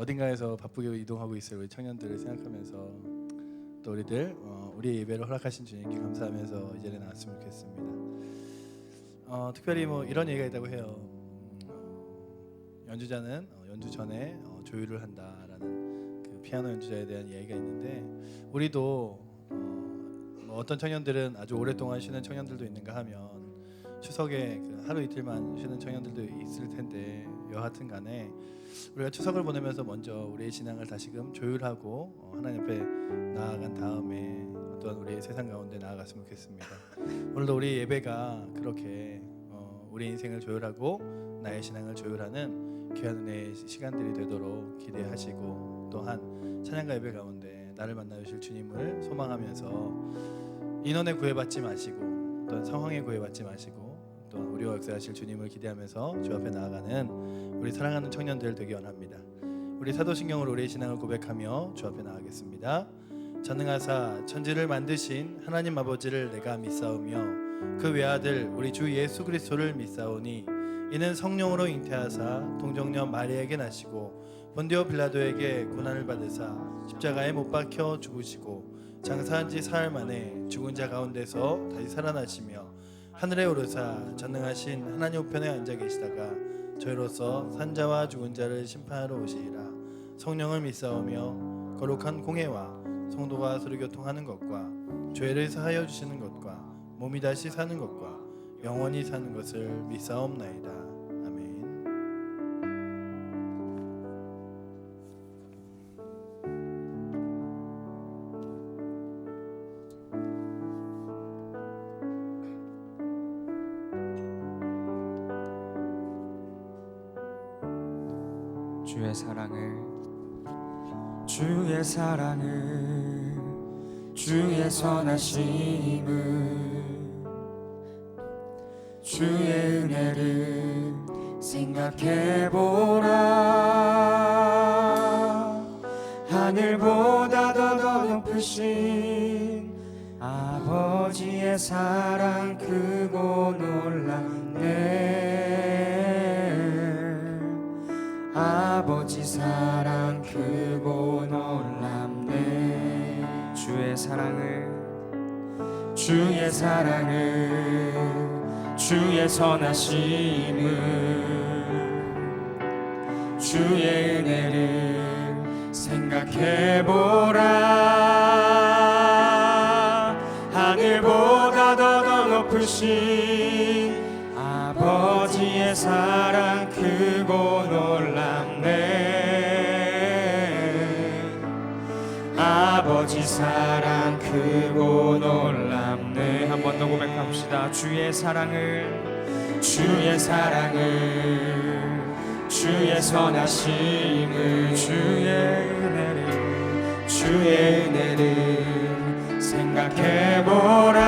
어딘가에서 바쁘게 이동하고 있을 우리 청년들을 생각하면서 또 우리들 우리의 예배를 허락하신 주님께 감사하면서 이 자리에 나왔으면 좋겠습니다. 특별히 뭐 이런 얘기가 있다고 해요. 연주자는 연주 전에 조율을 한다라는 그 피아노 연주자에 대한 이야기가 있는데, 우리도 뭐 어떤 청년들은 아주 오랫동안 쉬는 청년들도 있는가 하면 추석에 그 하루 이틀만 쉬는 청년들도 있을 텐데, 여하튼 간에 우리가 추석을 보내면서 먼저 우리의 신앙을 다시금 조율하고 하나님 앞에 나아간 다음에 또한 우리의 세상 가운데 나아갔으면 좋겠습니다. 오늘도 우리 예배가 그렇게 우리 인생을 조율하고 나의 신앙을 조율하는 귀한 은혜의 시간들이 되도록 기대하시고, 또한 찬양과 예배 가운데 나를 만나 주실 주님을 소망하면서 인원에 구애받지 마시고 또한 상황에 구애받지 마시고 또한 우리와 역사하실 주님을 기대하면서 주 앞에 나아가는 우리 사랑하는 청년들 되기 원합니다. 우리 사도신경으로 우리의 신앙을 고백하며 주 앞에 나아가겠습니다. 전능하사 천지를 만드신 하나님 아버지를 내가 믿사오며 그 외아들 우리 주 예수 그리스도를 믿사오니 이는 성령으로 잉태하사 동정녀 마리아에게 나시고 본디오 빌라도에게 고난을 받으사 십자가에 못 박혀 죽으시고 장사한 지 사흘 만에 죽은 자 가운데서 다시 살아나시며 하늘에 오르사 전능하신 하나님 우편에 앉아 계시다가 저희로서 산자와 죽은 자를 심판하러 오시리라. 성령을 믿사오며 거룩한 공회와 성도가 서로 교통하는 것과 죄를 사하여 주시는 것과 몸이 다시 사는 것과 영원히 사는 것을 믿사옵나이다. 아멘. 주의 사랑을 주의 선하심을 주의 은혜를 생각해보라. 하늘보다 더 높으신 아버지의 사랑 크고 놀랍네. 아버지 사랑 크고 놀랍네. 주의 사랑을 주의 선하심을 주의 은혜를 생각해보라. 하늘보다 더 높으신 아버지의 사랑 크고 놀랍네. 아버지 사랑 크고 놀랍네. 한 번 더 고백합시다. 주의 사랑을 주의 선하심을 주의 은혜를 생각해보라.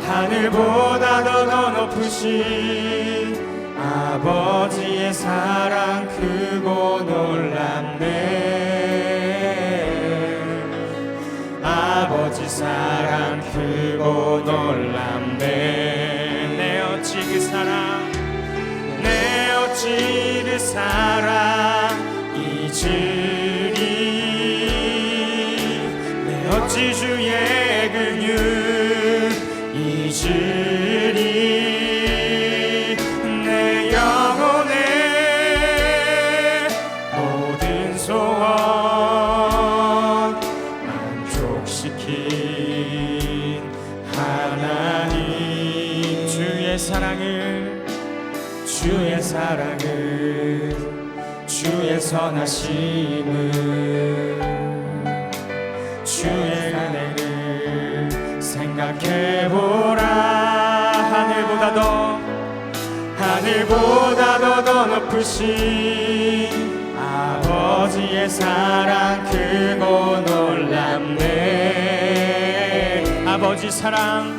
하늘보다 더 높으신 아버지의 사랑 크고 놀랍네. 아버지 사랑 크고 놀랍네. 내 어찌 그 사랑 잊으리. 내 어찌 주의 긍휼 잊으리. 내 영혼의 모든 소원 만족시킨 하나님. 주의 사랑을 주의 선하심을 주의 은혜를 생각해보라. 하늘보다 더 높으신 아버지의 사랑 크고 놀랍네. 아버지 사랑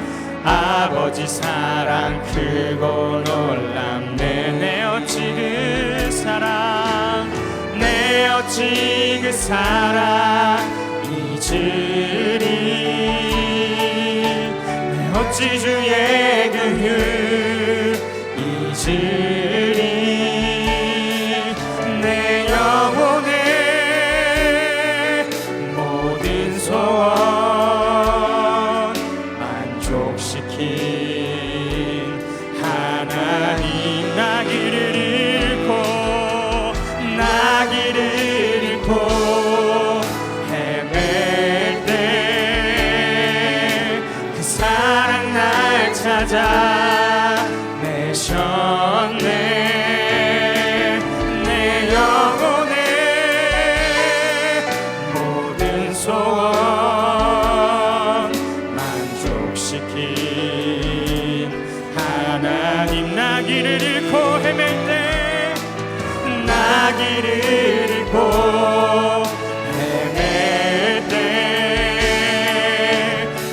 크고 놀랍네. 내 어찌 그 사랑 잊으리. 내 어찌 주의 긍휼 잊으리. 하나님 나 길을 잃고 나 길을 잃고 헤맬 때 그 사랑 날 찾아 내셨네. 내 영혼의 모든 소원 만족시킨 하나님 나 길을 잃고 헤맬 때 나 길을 잃고 헤맬 때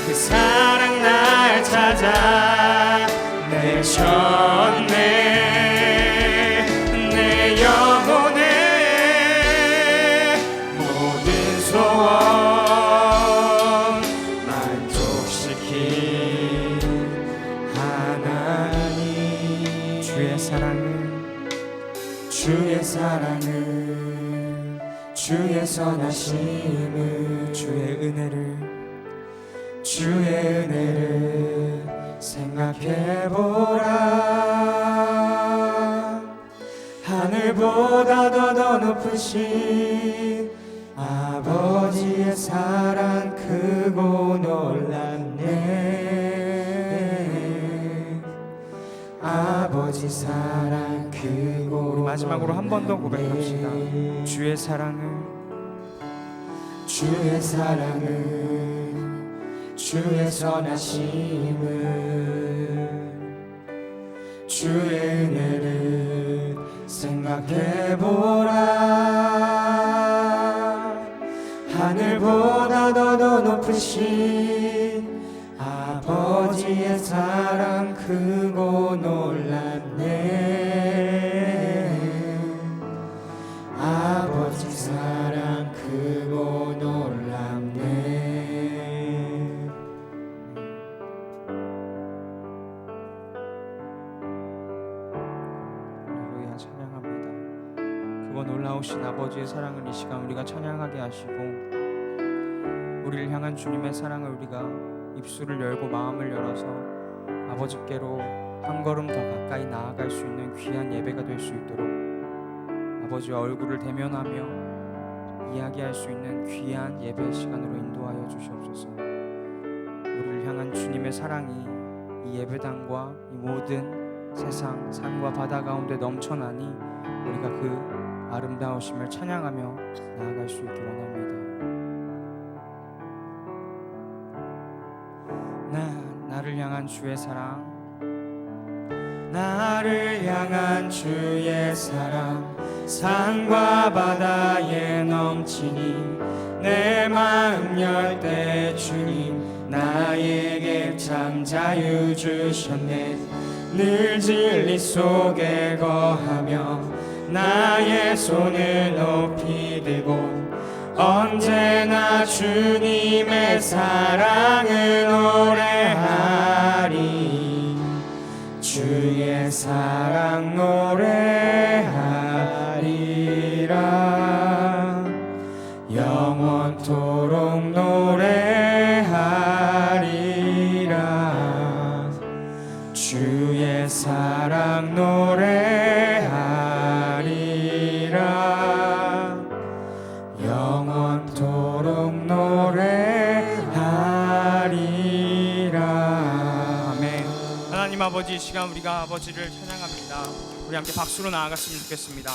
그 사랑 날 찾아 내셨네. 내 영혼의 모든 소원 만족시킨 하나님. 주의 사랑을 주의 선하심을 주의 은혜를 생각해보라. 하늘보다 더 높으신 아버지의 사랑 크고 놀랍네. 아버지 사랑 크고. 우리 마지막으로 한 번 더 고백합시다. 주의 사랑을 주의 선하심을 주의 은혜를 생각해보라. 하늘보다 더 높으신 아버지의 사랑 크고 놀랍네. 아버지 사랑 크고 놀랍네. 할렐루야, 찬양합니다. 그거 놀라우신 아버지의 사랑을 이 시간 우리가 찬양하게 하시고, 우리를 향한 주님의 사랑을 우리가 입술을 열고 마음을 열어서 아버지께로 한 걸음 더 가까이 나아갈 수 있는 귀한 예배가 될 수 있도록 아버지와 얼굴을 대면하며 이야기할 수 있는 귀한 예배 시간으로 인도하여 주시옵소서. 우리를 향한 주님의 사랑이 이 예배당과 이 모든 세상 산과 바다 가운데 넘쳐나니 우리가 그 아름다우심을 찬양하며 나아갈 수 있기 원합니다. 나를 향한 주의 사랑, 나를 향한 주의 사랑, 산과 바다에 넘치니 내 마음 열 때 주님 나에게 참 자유 주셨네. 늘 진리 속에 거하며 나의 손을 높이 들고 언제나 주님의 사랑을 노래하리. 주의 사랑 노래하리라. 영원토록 노래하리라. 주의 사랑 노래하리라. 영원토록 노래하리라. 아멘. 하나님 아버지, 이 시간 우리가 아버지를 찬양합니다. 우리 함께 박수로 나아갔으면 좋겠습니다.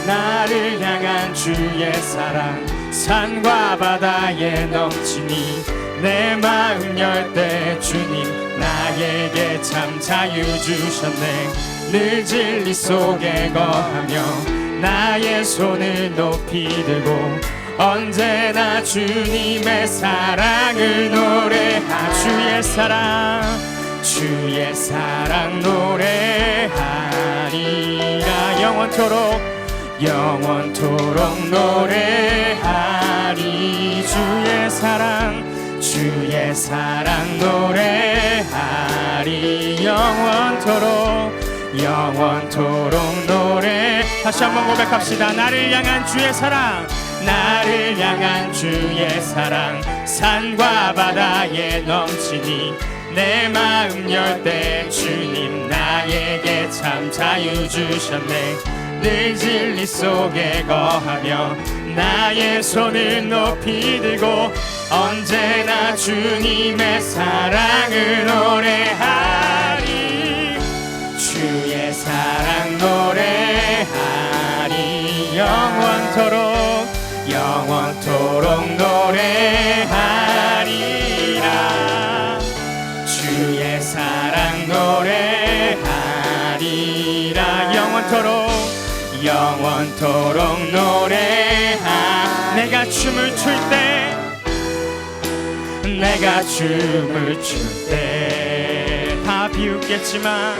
나를 향한 주의 사랑, 산과 바다에 넘치니 내 마음 열 때 주님 나에게 참 자유 주셨네. 늘 진리 속에 거하며 나의 손을 높이 들고 언제나 주님의 사랑을 노래하. 주의 사랑 노래하리라. 영원토록 노래 사랑 주의 사랑 노래하리 영원토록 노래. 다시 한번 고백합시다. 나를 향한 주의 사랑, 나를 향한 주의 사랑 산과 바다에 넘치니 내 마음 열 때 주님 나에게 참 자유 주셨네. 늘 진리 속에 거하며 나의 손을 높이 들고 언제나 주님의 사랑을 노래하리. 주의 사랑 노래하리 영원토록 노래하리라. 주의 사랑 노래하리라 영원토록 노래하. 내가 춤을 출 때 다 비웃겠지만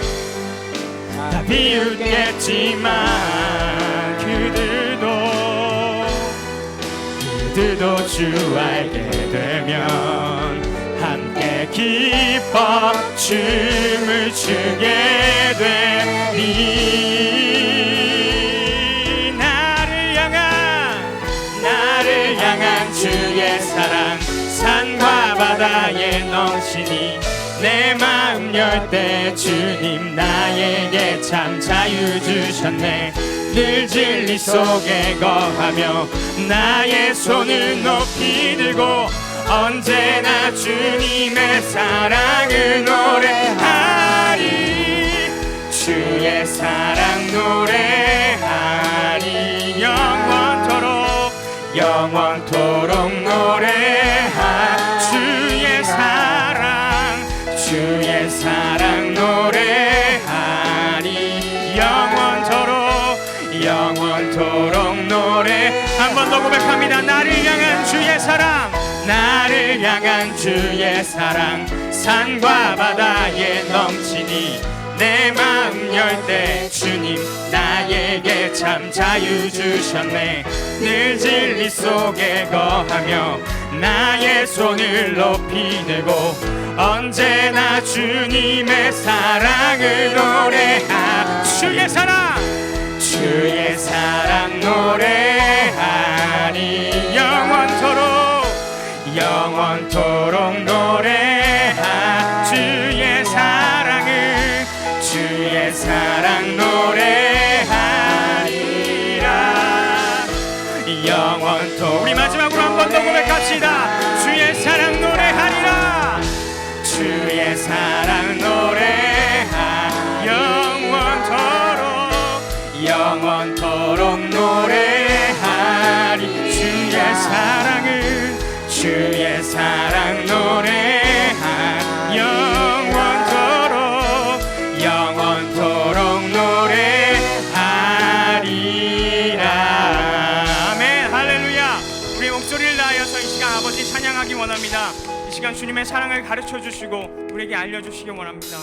그들도 주 알게 되면 함께 기뻐 춤을 추게 되리. 나를 향한 주의 사랑 산과 바다에 넘치니 내 마음 열 때 주님 나에게 참 자유 주셨네. 늘 진리 속에 거하며 나의 손을 높이 들고 언제나 주님의 사랑을 노래하리. 주의 사랑 노래하리 영원토록 노래하. 주의 사랑 노래하리 영원토록 노래. 한 번 더 고백합니다. 나를 향한 주의 사랑 산과 바다에 넘치니 내 마음 열 때 주님 나에게 참 자유 주셨네. 늘 진리 속에 거하며 나의 손을 높이 들고 언제나 주님의 사랑을 노래하. 주의 사랑 노래하리 영원토록 노래하. 주의 사랑 노래하리라 우리 마지막으로 한 번 더 고백합시다. 주의 사랑 노래하리라. 주의 사랑 노래하 영원토록 노래하리. 주의 사랑 노래하 영원토록 노래하리라. 아멘. 할렐루야. 우리 목소리를 다하여서 이 시간 아버지 찬양하기 원합니다. 이 시간 주님의 사랑을 가르쳐 주시고 우리에게 알려주시기 원합니다.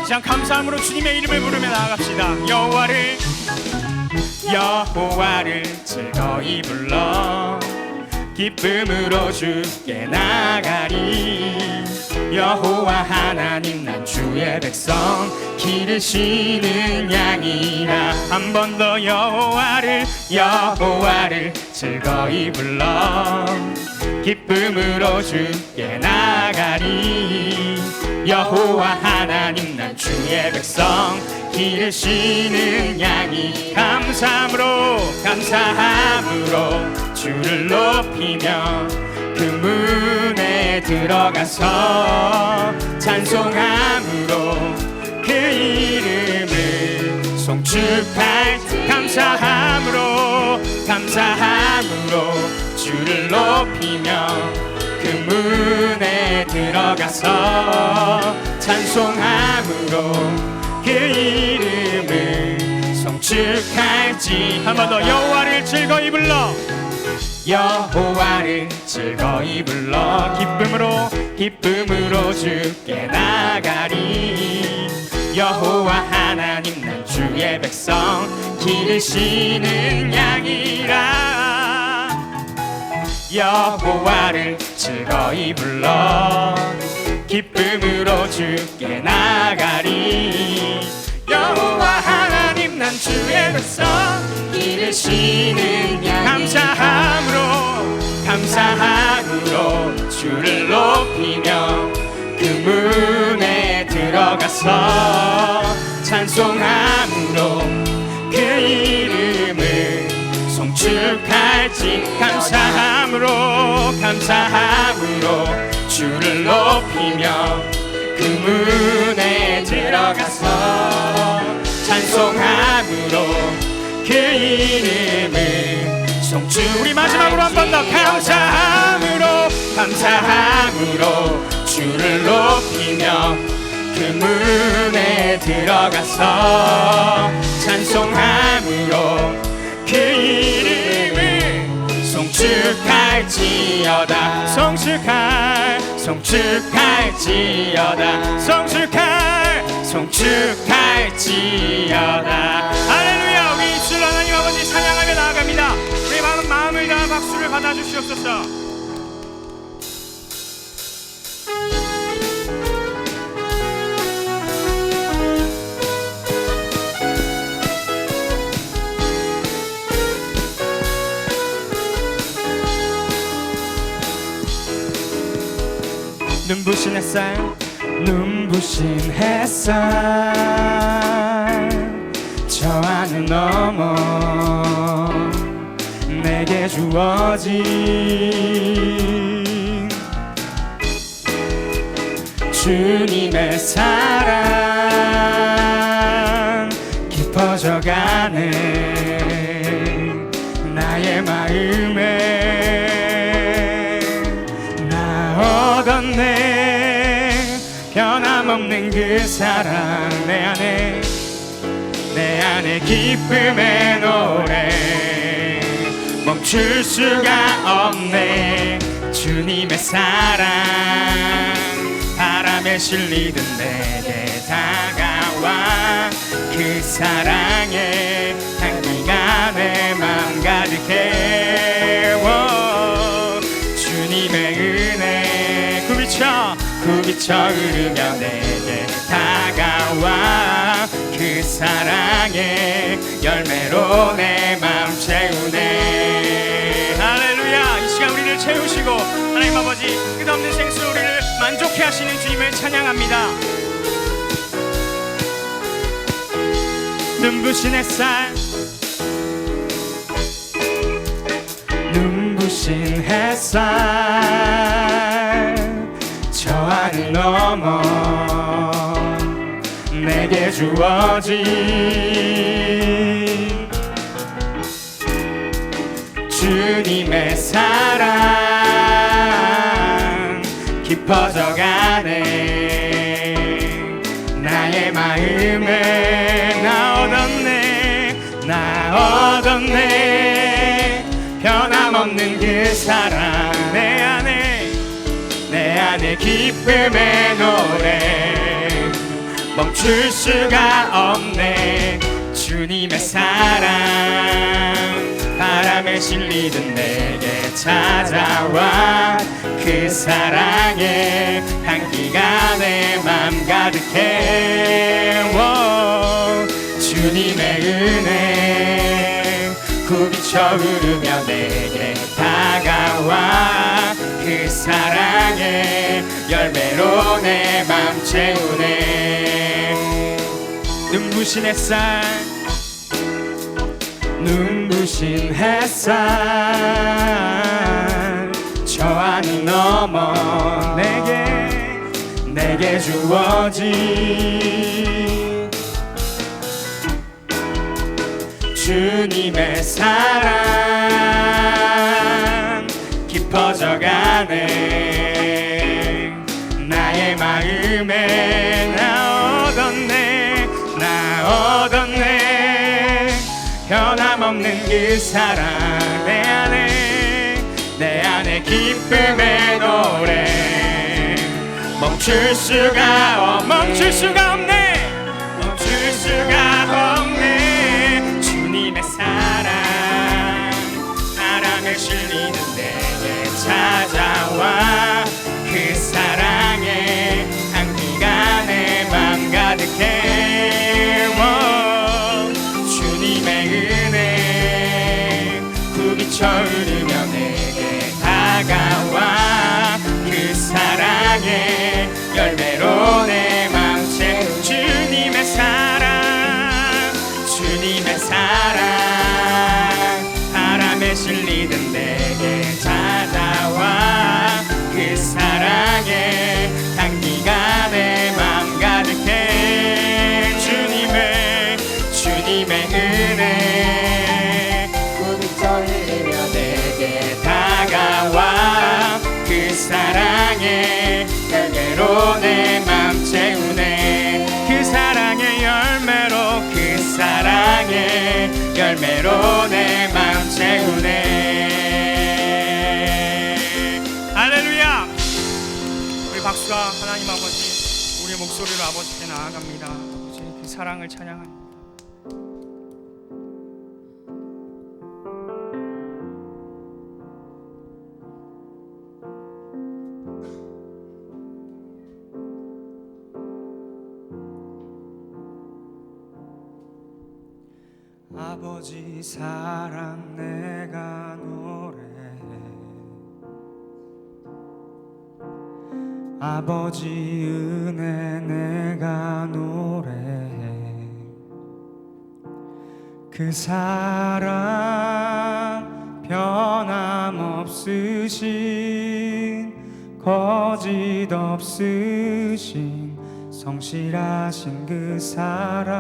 자, 감사함으로 주님의 이름을 부르며 나아갑시다. 여호와를 즐거이 불러 기쁨으로 주께 나가리. 여호와 하나님 난 주의 백성 기르시는 양이라. 한 번 더 여호와를 즐거이 불러 기쁨으로 주께 나가리. 여호와 하나님 난 주의 백성 기르시는 양이. 감사함으로 주를 높이며 그 문에 들어가서 찬송함으로 그 이름을 송축할지. 감사함으로 주를 높이며 그 문에 들어가서 찬송함으로 그 이름을 송축할지. 한 번 더 여호와를 즐거이 불러 여호와를 즐거이 불러 기쁨으로 주께 나가리. 여호와 하나님 난 주의 백성 기르시는 양이라. 여호와를 즐거이 불러 기쁨으로 주께 나가리. 여호와 하나님 난 주의 백성 기르시는 양. 감사함으로 주를 높이며 그 문에 들어가서 찬송함으로 그 이름을 송축할지. 감사함으로 주를 높이며 그 문에 들어가서 찬송함으로 그 이름을 송축. 우리 마지막으로 한 번 더. 감사함으로 주를 높이며 그 문에 들어가서 찬송함으로 그 이름을 송축할지어다. 송축할지어다. 할렐루야. 우리 입술로 하나님 아버지 찬양하며 나아갑니다. 우리 마음을 다한 박수를 받아주시옵소서. 눈부신 햇살 저 하늘 넘어 내게 주어진 주님의 사랑 깊어져가네 나의 마음에. 나 얻었네 변함없는 그 사랑. 내 안에 기쁨의 노래 멈출 수가 없네. 주님의 사랑 바람에 실리듯 내게 다가와 그 사랑에 향기가 내 맘 가득해. 주님의 은혜 굽이쳐 흐르며 내게 다가와 그 사랑의 열매로 내 맘 채우네. 할렐루야. 이 시간 우리를 채우시고 하나님 아버지 끝없는 생수로 우리를 만족해 하시는 주님을 찬양합니다. 눈부신 햇살 저 하늘 넘어 내게 주어진 주님의 사랑 깊어져가네 나의 마음에. 나 얻었네 변함없는 그 사랑. 내 안에 기쁨의 노래 멈출 수가 없네. 주님의 사랑 바람에 실리듯 내게 찾아와 그 사랑에 향기가 내 맘 가득해. 주님의 은혜 굽이쳐 흐르며 내게 다가와 그 사랑의 열매로 내 맘 채우네. 눈부신 햇살 저 하늘 넘어 내게 주어진 주님의 사랑 깊어져가네 나의 마음에. 나 얻었네 변함없는 그 사랑. 내 내 안에 기쁨의 노래 멈출 수가 없네 멈출 수가 없네 주님의 사랑 바람에 실리는 내게 찾아와 그 사랑에 향기가 내 맘 가득해 주님의 은혜 굽이쳐 흐르며 내게 다가와 그 사랑의 열매로 내 맘 채운 주님의 사랑 바람에 실리던 내게 찾아와 그 사랑의 향기가 내 맘 가득해 주님의 은혜 굽이쳐 흐르며 내게 다가와 그 사랑의 열매로 내 맘 채우네 그 사랑의 열매로 내 맘 채우네 할렐루야 우리 박수가 하나님 아버지 우리의 목소리로 아버지께 나아갑니다 아버지 그 사랑을 찬양합니다 아버지 사랑 내가 노래해 아버지 은혜 내가 노래해 그 사랑 변함없으신 거짓 없으신 성실하신 그 사랑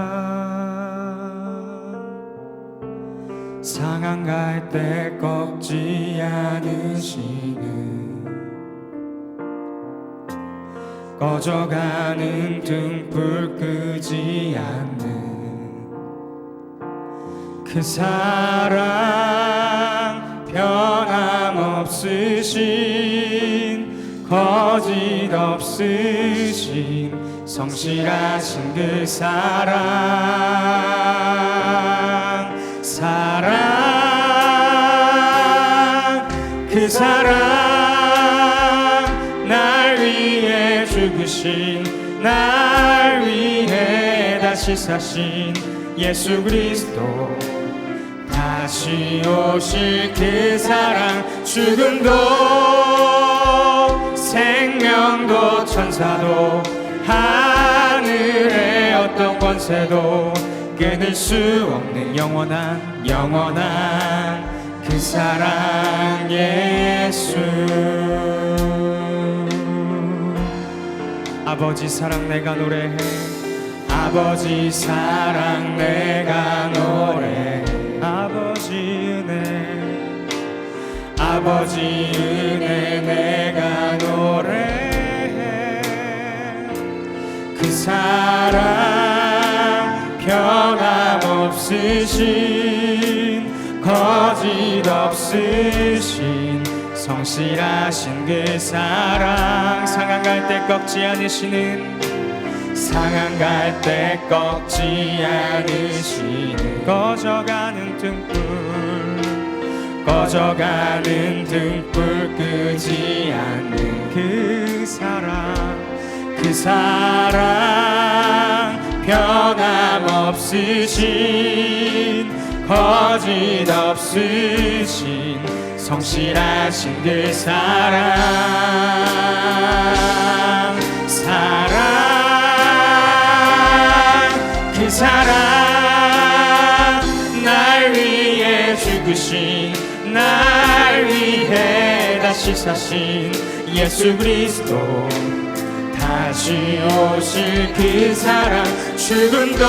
상한 갈 때 꺾지 않으시는 꺼져가는 등불 끄지 않는 그 사랑 변함없으신 거짓 없으신 성실하신 그 사랑 그 사랑 날 위해 죽으신 날 위해 다시 사신 예수 그리스도 다시 오실 그 사랑 죽음도 생명도 천사도 하늘의 어떤 권세도 끊을 수 없는 영원한 그 사랑 예수 아버지 사랑 내가 노래해 아버지 사랑 내가 노래해 아버지 은혜 내가 노래해 그 사랑 변함없으신 거짓 없으신 성실하신 그 사랑 상한 갈 때 꺾지 않으시는 상한 갈 때 꺾지 않으시는 꺼져가는 등불 끄지 않는 그 사랑 변함없으신 거짓 없으신 성실하신 그 그 사랑 날 위해 죽으신 날 위해 다시 사신 예수 그리스도 다시 오실 그 사랑 죽음도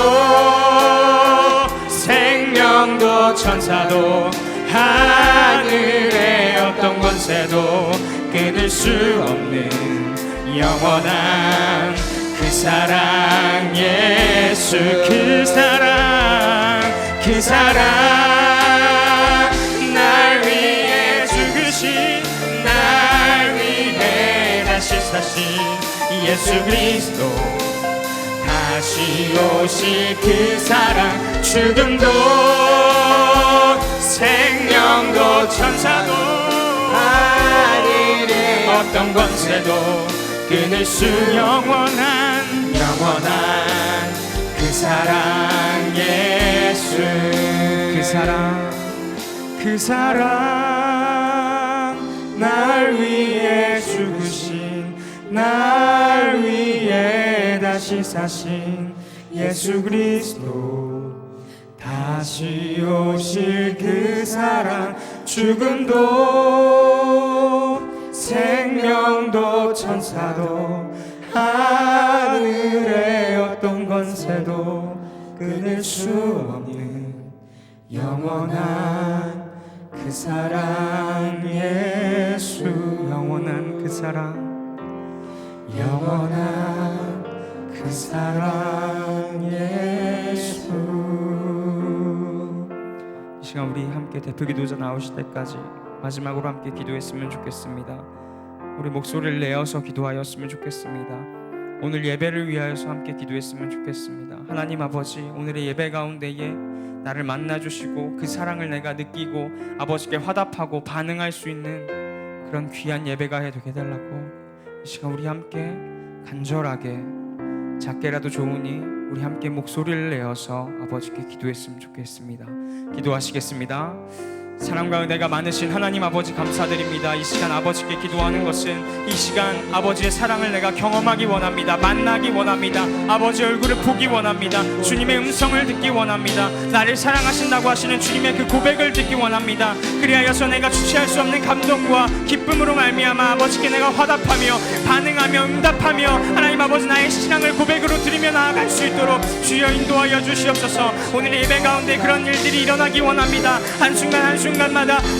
생명도 천사도 하늘의 어떤 권세도 끊을 수 없는 영원한 그 사랑 예수 그 사랑 날 위해 죽으신 다시 사신 예수 그리스도 다시 오실 그 사랑 죽음도 생명도 천사도 하늘의 어떤 권세도 끊을 수 영원한 그 사랑 예수 그 사랑 날 위해 죽으신 날 위해 다시 사신 예수 그리스도 다시 오실 그 사랑 죽음도 생명도 천사도 하늘의 어떤 권세도 끊을 수 없는 영원한 그 사랑 예수 영원한 그 사랑 예수. 이 시간 우리 함께 대표기도자 나오실 때까지 마지막으로 함께 기도했으면 좋겠습니다. 우리 목소리를 내어서 기도하였으면 좋겠습니다. 오늘 예배를 위하여서 함께 기도했으면 좋겠습니다. 하나님 아버지, 오늘의 예배 가운데에 나를 만나주시고 그 사랑을 내가 느끼고 아버지께 화답하고 반응할 수 있는 그런 귀한 예배가 되게 해달라고 이 시간 우리 함께 간절하게 작게라도 좋으니 우리 함께 목소리를 내어서 아버지께 기도했으면 좋겠습니다. 기도하시겠습니다. 사랑과 은혜가 많으신 하나님 아버지 감사드립니다. 이 시간 아버지께 기도하는 것은 이 시간 아버지의 사랑을 내가 경험하기 원합니다. 만나기 원합니다. 아버지 얼굴을 보기 원합니다. 주님의 음성을 듣기 원합니다. 나를 사랑하신다고 하시는 주님의 그 고백을 듣기 원합니다. 그리하여서 내가 주체할 수 없는 감동과 기쁨으로 말미암아 아버지께 내가 화답하며 반응하며 응답하며 하나님 아버지 나의 신앙을 고백으로 드리며 나아갈 수 있도록 주여 인도하여 주시옵소서. 오늘 예배 가운데 그런 일들이 일어나기 원합니다. 한순간 한순간마다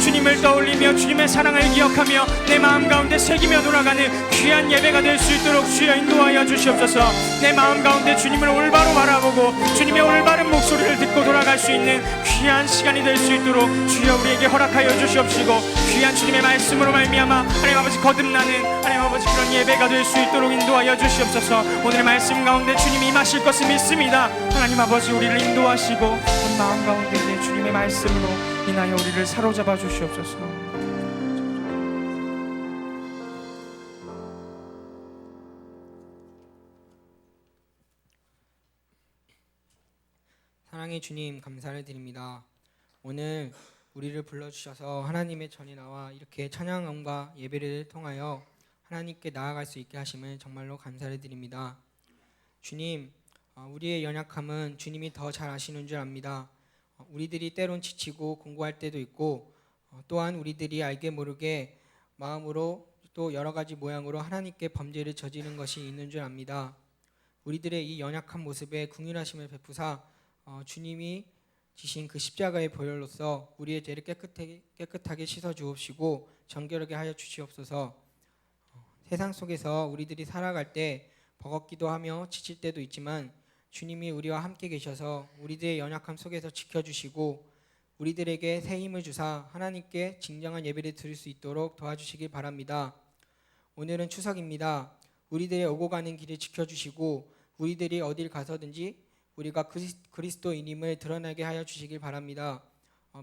주님을 떠올리며 주님의 사랑을 기억하며 내 마음 가운데 새기며 돌아가는 귀한 예배가 될 수 있도록 주여 인도하여 주시옵소서. 내 마음 가운데 주님을 올바로 바라보고 주님의 올바른 목소리를 듣고 돌아갈 수 있는 귀한 시간이 될 수 있도록 주여 우리에게 허락하여 주시옵시고 귀한 주님의 말씀으로 말미암아 하나님 아버지 거듭나는 하나님 아버지 그런 예배가 될 수 있도록 인도하여 주시옵소서. 오늘 말씀 가운데 주님이 임하실 것을 믿습니다. 하나님 아버지 우리를 인도하시고 우리 마음 가운데 있는 주님의 말씀으로 인하여 우리를 사로잡아 주시옵소서. 사랑의 주님 감사를 드립니다. 오늘 우리를 불러주셔서 하나님의 전에 나와 이렇게 찬양과 예배를 통하여 하나님께 나아갈 수 있게 하심을 정말로 감사를 드립니다. 주님, 우리의 연약함은 주님이 더 잘 아시는 줄 압니다. 우리들이 때론 지치고 공고할 때도 있고 또한 우리들이 알게 모르게 마음으로 또 여러 가지 모양으로 하나님께 범죄를 저지른 것이 있는 줄 압니다. 우리들의 이 연약한 모습에 긍휼하심을 베푸사 주님이 지신 그 십자가의 보혈로서 우리의 죄를 깨끗하게 씻어 주옵시고 정결하게 하여 주시옵소서. 세상 속에서 우리들이 살아갈 때 버겁기도 하며 지칠 때도 있지만 주님이 우리와 함께 계셔서 우리들의 연약함 속에서 지켜주시고 우리들에게 새 힘을 주사 하나님께 진정한 예배를 드릴 수 있도록 도와주시길 바랍니다. 오늘은 추석입니다. 우리들의 오고 가는 길을 지켜주시고 우리들이 어딜 가서든지 우리가 그리스도인임을 드러나게 하여 주시길 바랍니다.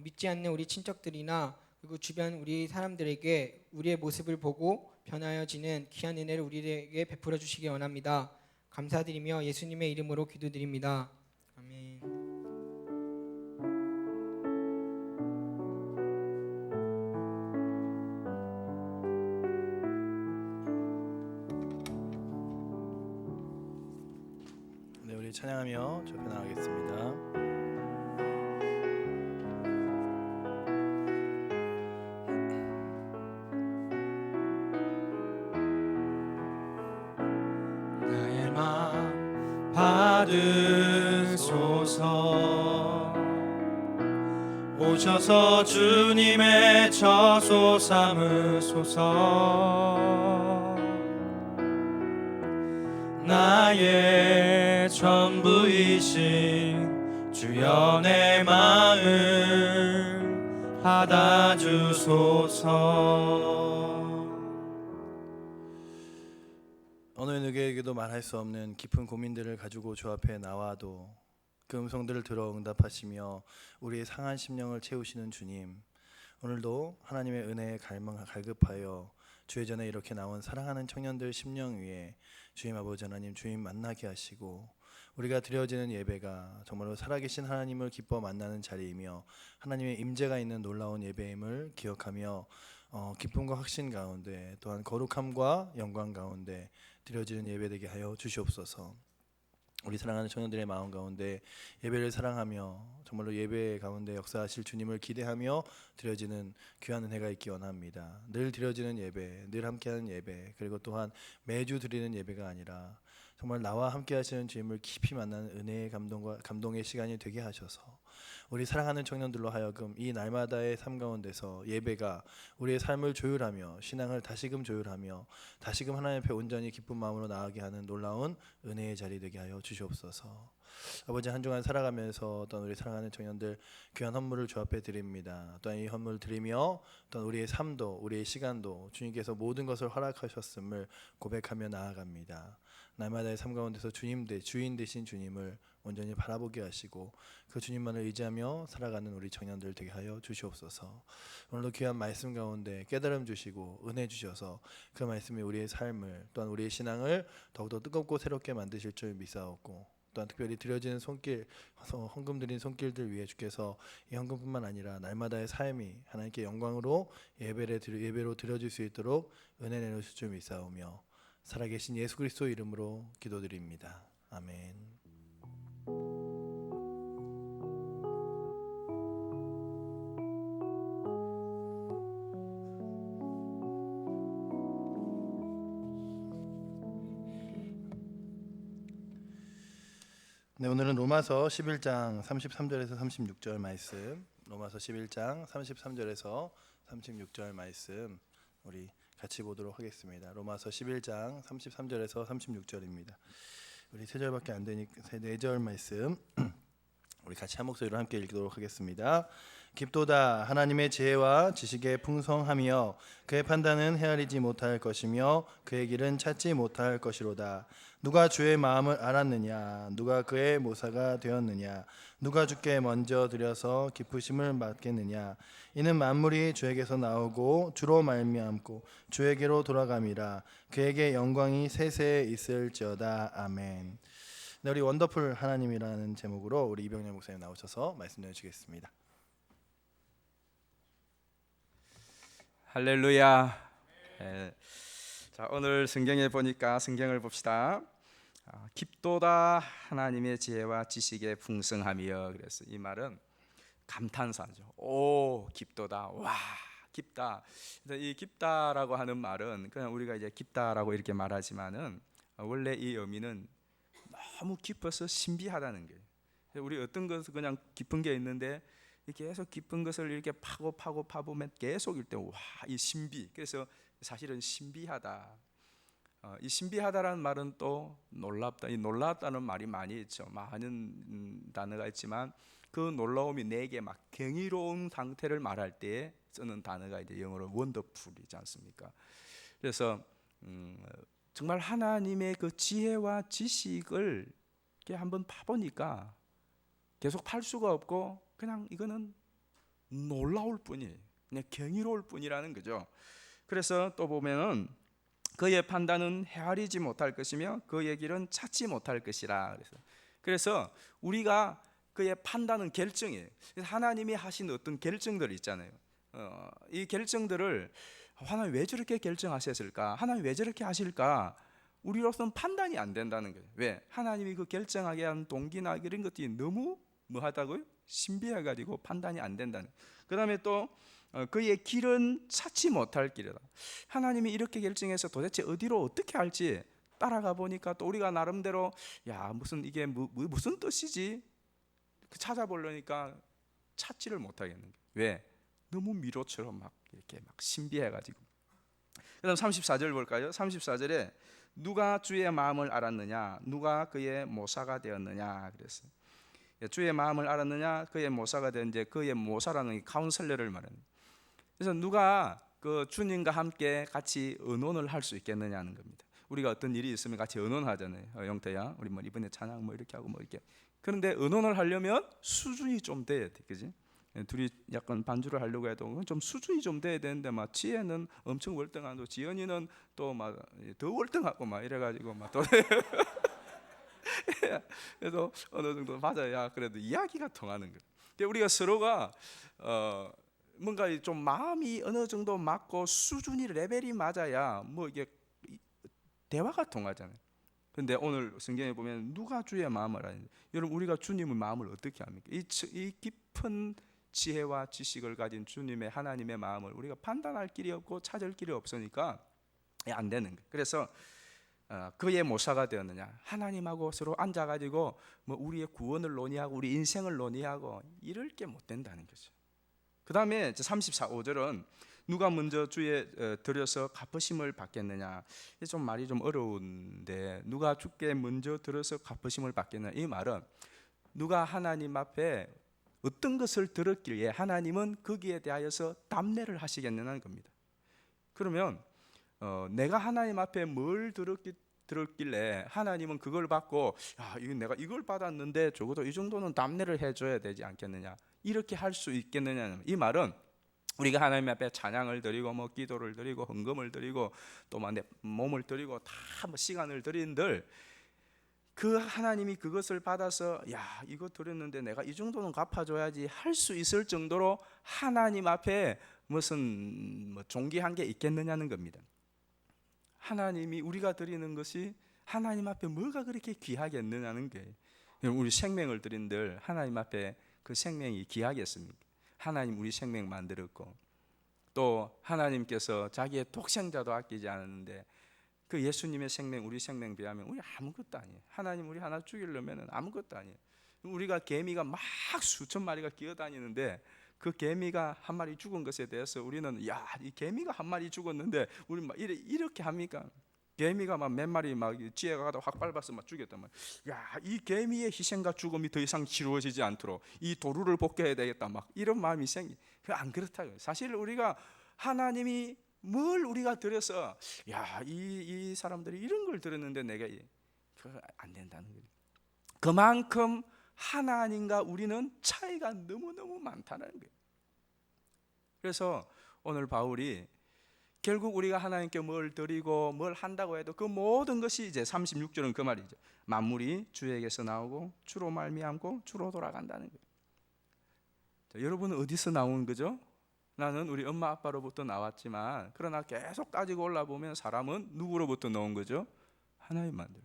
믿지 않는 우리 친척들이나 그리고 주변 우리 사람들에게 우리의 모습을 보고 변하여지는 귀한 은혜를 우리에게 베풀어 주시기 원합니다. 감사드리며 예수님의 이름으로 기도드립니다. 아멘. 네, 우리 찬양하며 접해 나가겠습니다. 나의 마음 받으소서. 오셔서 주님의 처소 삼으소서. 나의 전부이신 주여 내 마음 받아주소서. 어느 누구에게도 말할 수 없는 깊은 고민들을 가지고 주 앞에 나와도 그 음성들을 들어 응답하시며 우리의 상한 심령을 채우시는 주님, 오늘도 하나님의 은혜에 갈급하여 주의 전에 이렇게 나온 사랑하는 청년들 심령 위에 주님 아버지 하나님 주님 만나게 하시고, 우리가 드려지는 예배가 정말로 살아계신 하나님을 기뻐 만나는 자리이며 하나님의 임재가 있는 놀라운 예배임을 기억하며 기쁨과 확신 가운데 또한 거룩함과 영광 가운데 드려지는 예배되게 하여 주시옵소서. 우리 사랑하는 청년들의 마음 가운데 예배를 사랑하며 정말로 예배 가운데 역사하실 주님을 기대하며 드려지는 귀한 은혜가 있기 원합니다. 늘 드려지는 예배, 늘 함께하는 예배, 그리고 또한 매주 드리는 예배가 아니라 정말 나와 함께하시는 주님을 깊이 만나는 은혜의 감동의 시간이 되게 하셔서 우리 사랑하는 청년들로 하여금 이 날마다의 삶 가운데서 예배가 우리의 삶을 조율하며 신앙을 다시금 조율하며 다시금 하나님 앞에 온전히 기쁜 마음으로 나아가게 하는 놀라운 은혜의 자리 되게 하여 주시옵소서. 아버지, 한 주간 살아가면서 어떤 우리 사랑하는 청년들 귀한 헌물을 주 앞에 드립니다. 또한 이 헌물을 드리며 어떤 우리의 삶도 우리의 시간도 주님께서 모든 것을 허락하셨음을 고백하며 나아갑니다. 날마다의 삶 가운데서 주인 되신 주님을 온전히 바라보게 하시고 그 주님만을 의지하며 살아가는 우리 청년들 되게 하여 주시옵소서. 오늘도 귀한 말씀 가운데 깨달음 주시고 은혜 주셔서 그 말씀이 우리의 삶을 또한 우리의 신앙을 더욱더 뜨겁고 새롭게 만드실 줄 믿사옵고, 또한 특별히 드려지는 손길, 헌금 드린 손길들 위해 주께서 이 헌금뿐만 아니라 날마다의 삶이 하나님께 영광으로 예배로 드려질 수 있도록 은혜 내려주실 줄 믿사오며 살아계신 예수 그리스도 이름으로 기도드립니다. 아멘. 네, 오늘은 로마서 11장 33절에서 36절 말씀, 로마서 11장 33절에서 36절 말씀 우리 같이 보도록 하겠습니다. 로마서 11장 33절에서 36절입니다. 우리 3절밖에 안 되니까 4절 말씀 우리 같이 한 목소리로 함께 읽도록 하겠습니다. 깊도다 하나님의 지혜와 지식의 풍성하며 그의 판단은 헤아리지 못할 것이며 그의 길은 찾지 못할 것이로다. 누가 주의 마음을 알았느냐? 누가 그의 모사가 되었느냐? 누가 주께 먼저 드려서 기쁘심을 받겠느냐? 이는 만물이 주에게서 나오고 주로 말미암고 주에게로 돌아감이라. 그에게 영광이 세세에 있을지어다. 아멘. 네, 우리 원더풀 하나님이라는 제목으로 우리 이병렬 목사님 나오셔서 말씀 내주시겠습니다. 할렐루야. 자, 오늘 성경에 보니까 성경을 봅시다. 깊도다 하나님의 지혜와 지식의 풍성함이여. 그래서 이 말은 감탄사죠. 오, 깊도다. 와, 깊다. 이 깊다라고 하는 말은 그냥 우리가 이제 깊다라고 이렇게 말하지만은 원래 이 의미는 너무 깊어서 신비하다는 거예요. 우리 어떤 것은 그냥 깊은 게 있는데 계속 깊은 것을 이렇게 파보면 계속 일 때 와, 이 신비. 그래서 사실은 신비하다. 이 신비하다라는 말은 또 놀랍다. 이 놀랍다는 말이 많이 있죠. 많은 단어가 있지만 그 놀라움이 내게 막 경이로운 상태를 말할 때 쓰는 단어가 이제 영어로 원더풀이지 않습니까? 그래서 정말 하나님의 그 지혜와 지식을 이렇게 한번 파보니까 계속 팔 수가 없고 그냥 이거는 놀라울 뿐이에요. 그냥 경이로울 뿐이라는 거죠. 그래서 또 보면은 그의 판단은 헤아리지 못할 것이며 그의 길은 찾지 못할 것이라. 그래서 우리가 그의 판단은 결정이에요. 하나님이 하신 어떤 결정들 있잖아요. 이 결정들을 하나님 왜 저렇게 결정하셨을까? 하나님 왜 저렇게 하실까? 우리로서는 판단이 안 된다는 거예요. 왜? 하나님이 그 결정하게 한 동기나 이런 것들이 너무 뭐하다고요? 신비해가지고 판단이 안 된다는. 그 다음에 또 그의 길은 찾지 못할 길이다. 하나님이 이렇게 결정해서 도대체 어디로 어떻게 할지 따라가 보니까 또 우리가 나름대로 야 무슨 이게 무슨 뜻이지? 찾아보려니까 찾지를 못하겠는 거예요. 왜? 너무 미로처럼 막 이렇게 막 신비해가지고. 그다음 34절 볼까요? 34절에 누가 주의 마음을 알았느냐? 누가 그의 모사가 되었느냐? 그랬어요. 주의 마음을 알았느냐? 그의 모사가 되었는데 그의 모사라는 카운셀러를 말합니다. 그래서 누가 그 주님과 함께 같이 의논을 할 수 있겠느냐는 겁니다. 우리가 어떤 일이 있으면 같이 의논하잖아요. 영태야, 우리 뭐 이번에 찬양 뭐 이렇게 하고 뭐 이렇게. 그런데 의논을 하려면 수준이 좀 돼야 돼, 그지? 둘이 약간 반주를 하려고 해도 좀 수준이 좀 돼야 되는데 막 지혜는 엄청 월등하고 지연이는 또 막 더 월등하고 막 이래가지고 막 또 그래서 어느 정도 맞아야 그래도 이야기가 통하는 거예요. 근데 우리가 서로가 뭔가 좀 마음이 어느 정도 맞고 수준이 레벨이 맞아야 뭐 이게 대화가 통하잖아요. 근데 오늘 성경에 보면 누가 주의 마음을 아는데, 여러분 우리가 주님의 마음을 어떻게 합니까? 이 깊은 지혜와 지식을 가진 주님의 하나님의 마음을 우리가 판단할 길이 없고 찾을 길이 없으니까 안 되는 거예요. 그래서 그의 모사가 되었느냐, 하나님하고 서로 앉아가지고 뭐 우리의 구원을 논의하고 우리 인생을 논의하고 이럴 게 못 된다는 거죠. 그 다음에 34~5절은 누가 먼저 주에 들여서 갚으심을 받겠느냐. 좀 말이 좀 어려운데, 누가 주께 먼저 들어서 갚으심을 받겠느냐, 이 말은 누가 하나님 앞에 어떤 것을 들었길래 하나님은 거기에 대하여서 답례를 하시겠느냐는 겁니다. 그러면 내가 하나님 앞에 뭘 들었길래 하나님은 그걸 받고, 야, 내가 이걸 받았는데 적어도 이 정도는 답례를 해줘야 되지 않겠느냐, 이렇게 할 수 있겠느냐. 이 말은 우리가 하나님 앞에 찬양을 드리고 뭐 기도를 드리고 헌금을 드리고 또 내 몸을 드리고 다 뭐 시간을 드린들, 그 하나님이 그것을 받아서 야, 이거 드렸는데 내가 이 정도는 갚아줘야지 할 수 있을 정도로 하나님 앞에 무슨 뭐 존귀한 게 있겠느냐는 겁니다. 하나님이 우리가 드리는 것이 하나님 앞에 뭐가 그렇게 귀하겠느냐는 게, 우리 생명을 드린들 하나님 앞에 그 생명이 귀하겠습니까? 하나님 우리 생명 만들었고, 또 하나님께서 자기의 독생자도 아끼지 않았는데 그 예수님의 생명 우리 생명 비하면 우리 아무것도 아니에요. 하나님 우리 하나 죽이려면 아무것도 아니에요. 우리가 개미가 막 수천 마리가 기어다니는데 그 개미가 한 마리 죽은 것에 대해서 우리는 야, 이 개미가 한 마리 죽었는데 우리 막 이렇게 합니까? 개미가 막 몇 마리 막 쥐에 가다 확 밟아서 막 죽였단 말이야. 야, 이 개미의 희생과 죽음이 더 이상 치루어지지 않도록 이 도루를 벗겨야 되겠다, 막 이런 마음이 생기. 안 그렇다고요. 사실 우리가 하나님이 뭘 우리가 들여서 야, 이 사람들이 이런 걸 들었는데 내가 그거 안 된다는 거예요. 그만큼 하나님과 우리는 차이가 너무너무 많다는 거예요. 그래서 오늘 바울이 결국 우리가 하나님께 뭘 드리고 뭘 한다고 해도 그 모든 것이 이제 36절은 그 말이죠. 만물이 주에게서 나오고 주로 말미암고 주로 돌아간다는 거예요. 자, 여러분은 어디서 나온 거죠? 나는 우리 엄마 아빠로부터 나왔지만, 그러나 계속 따지고 올라보면 사람은 누구로부터 나온 거죠? 하나님 만들어.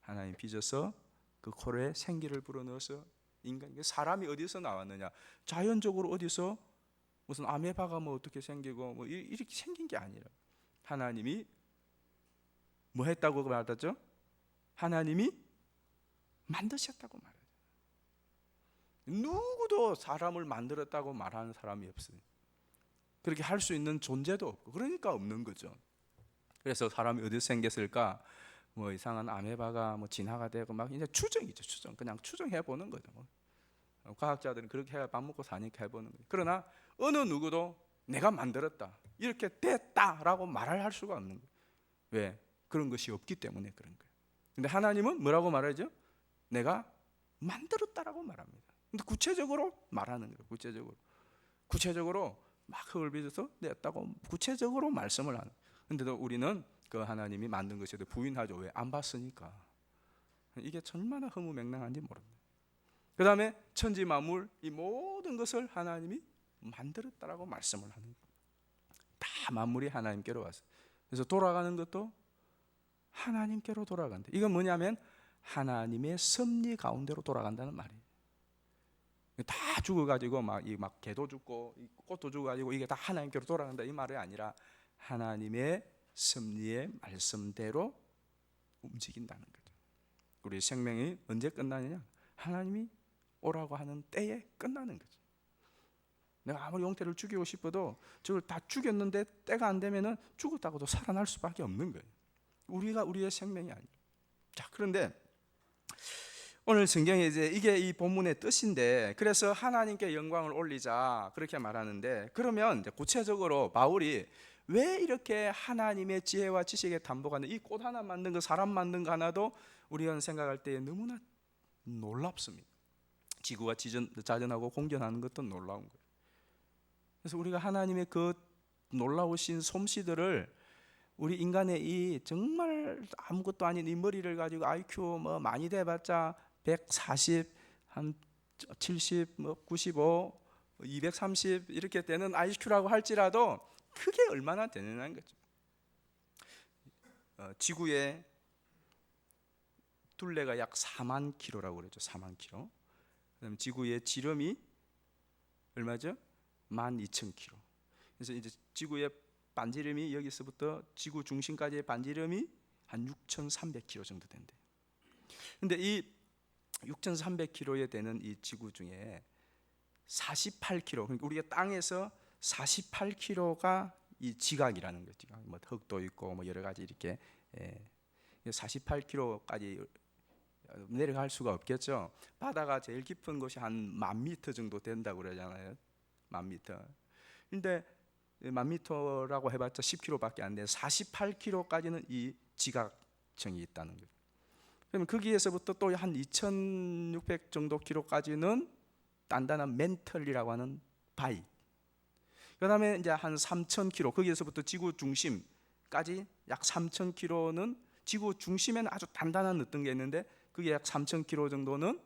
하나님 빚어서 그 코에 생기를 불어넣어서 인간, 사람이 어디서 나왔느냐? 자연적으로 어디서 무슨 아메바가 뭐 어떻게 생기고 뭐 이렇게 생긴 게 아니라 하나님이 뭐 했다고 말하죠? 하나님이 만드셨다고 말하죠. 누구도 사람을 만들었다고 말하는 사람이 없어요. 그렇게 할 수 있는 존재도 없고, 그러니까 없는 거죠. 그래서 사람이 어디서 생겼을까? 뭐 이상한 아메바가 뭐 진화가 되고 막 이제 추정이죠, 추정. 그냥 추정해 보는 거죠. 과학자들은 그렇게 해야 밥 먹고 사니까 해보는 거예요. 그러나 어느 누구도 내가 만들었다, 이렇게 됐다라고 말을 할 수가 없는 거예요. 왜? 그런 것이 없기 때문에 그런 거예요. 근데 하나님은 뭐라고 말하죠? 내가 만들었다라고 말합니다. 근데 구체적으로 말하는 거예요. 구체적으로 막 흙을 빚어서 냈다고 구체적으로 말씀을 하는. 근데도 우리는 그 하나님이 만든 것에 대해 부인하죠. 왜? 안 봤으니까. 이게 얼마나 허무맹랑한지 모릅니다. 그 다음에 천지 만물 이 모든 것을 하나님이 만들었다라고 말씀을 하는 거예요. 다 만물이 하나님께로 왔어요. 그래서 돌아가는 것도 하나님께로 돌아간다. 이건 뭐냐면 하나님의 섭리 가운데로 돌아간다는 말이에요. 다 죽어가지고 막 개도 죽고 꽃도 죽어가지고 이게 다 하나님께로 돌아간다, 이 말이 아니라 하나님의 섭리의 말씀대로 움직인다는 거죠. 우리 생명이 언제 끝나느냐? 하나님이 오라고 하는 때에 끝나는 거죠. 내가 아무리 용태를 죽이고 싶어도 저걸 다 죽였는데 때가 안 되면은 죽었다고도 살아날 수밖에 없는 거예요. 우리가 우리의 생명이 아니에요. 자, 그런데 오늘 성경에 이제 이게 이 본문의 뜻인데, 그래서 하나님께 영광을 올리자 그렇게 말하는데, 그러면 이제 구체적으로 바울이 왜 이렇게 하나님의 지혜와 지식에 담보가 이 꽃 하나 만든 거, 사람 만든 거 하나도 우리가 생각할 때 너무나 놀랍습니다. 지구가 자전하고 공전하는 것도 놀라운 거예요. 그래서 우리가 하나님의 그 놀라우신 솜씨들을 우리 인간의 이 정말 아무것도 아닌 이 머리를 가지고 IQ 뭐 많이 돼봤자 140, 한 70, 뭐 95, 230 이렇게 되는 IQ라고 할지라도 그게 얼마나 되느냐는 거죠. 지구의 둘레가 약 4만 킬로라고 그러죠. 4만 킬로. 그다음에 지구의 지름이 얼마죠? 12,000킬로. 그래서 이제 지구의 반지름이 여기서부터 지구 중심까지의 반지름이 한 6,300킬로 정도 된대요. 근데 이 6,300킬로에 되는 이 지구 중에 48킬로, 그러니까 우리가 땅에서 48킬로가 이 지각이라는 거죠. 뭐 흙도 있고 뭐 여러 가지 이렇게 48킬로까지 내려갈 수가 없겠죠. 바다가 제일 깊은 곳이 한 10,000m 정도 된다고 그러잖아요. 10,000m. 근데 10,000m라고 해봤자 10km밖에 안 돼. 48km까지는 이 지각층이 있다는 거예요. 그러면 거기에서부터 또 한 2,600 정도 킬로까지는 단단한 멘털이라고 하는 바위. 그다음에 이제 한 3,000km, 거기에서부터 지구 중심까지 약 3,000km는 지구 중심에는 아주 단단한 어떤 게 있는데 그게 약 3,000km 정도는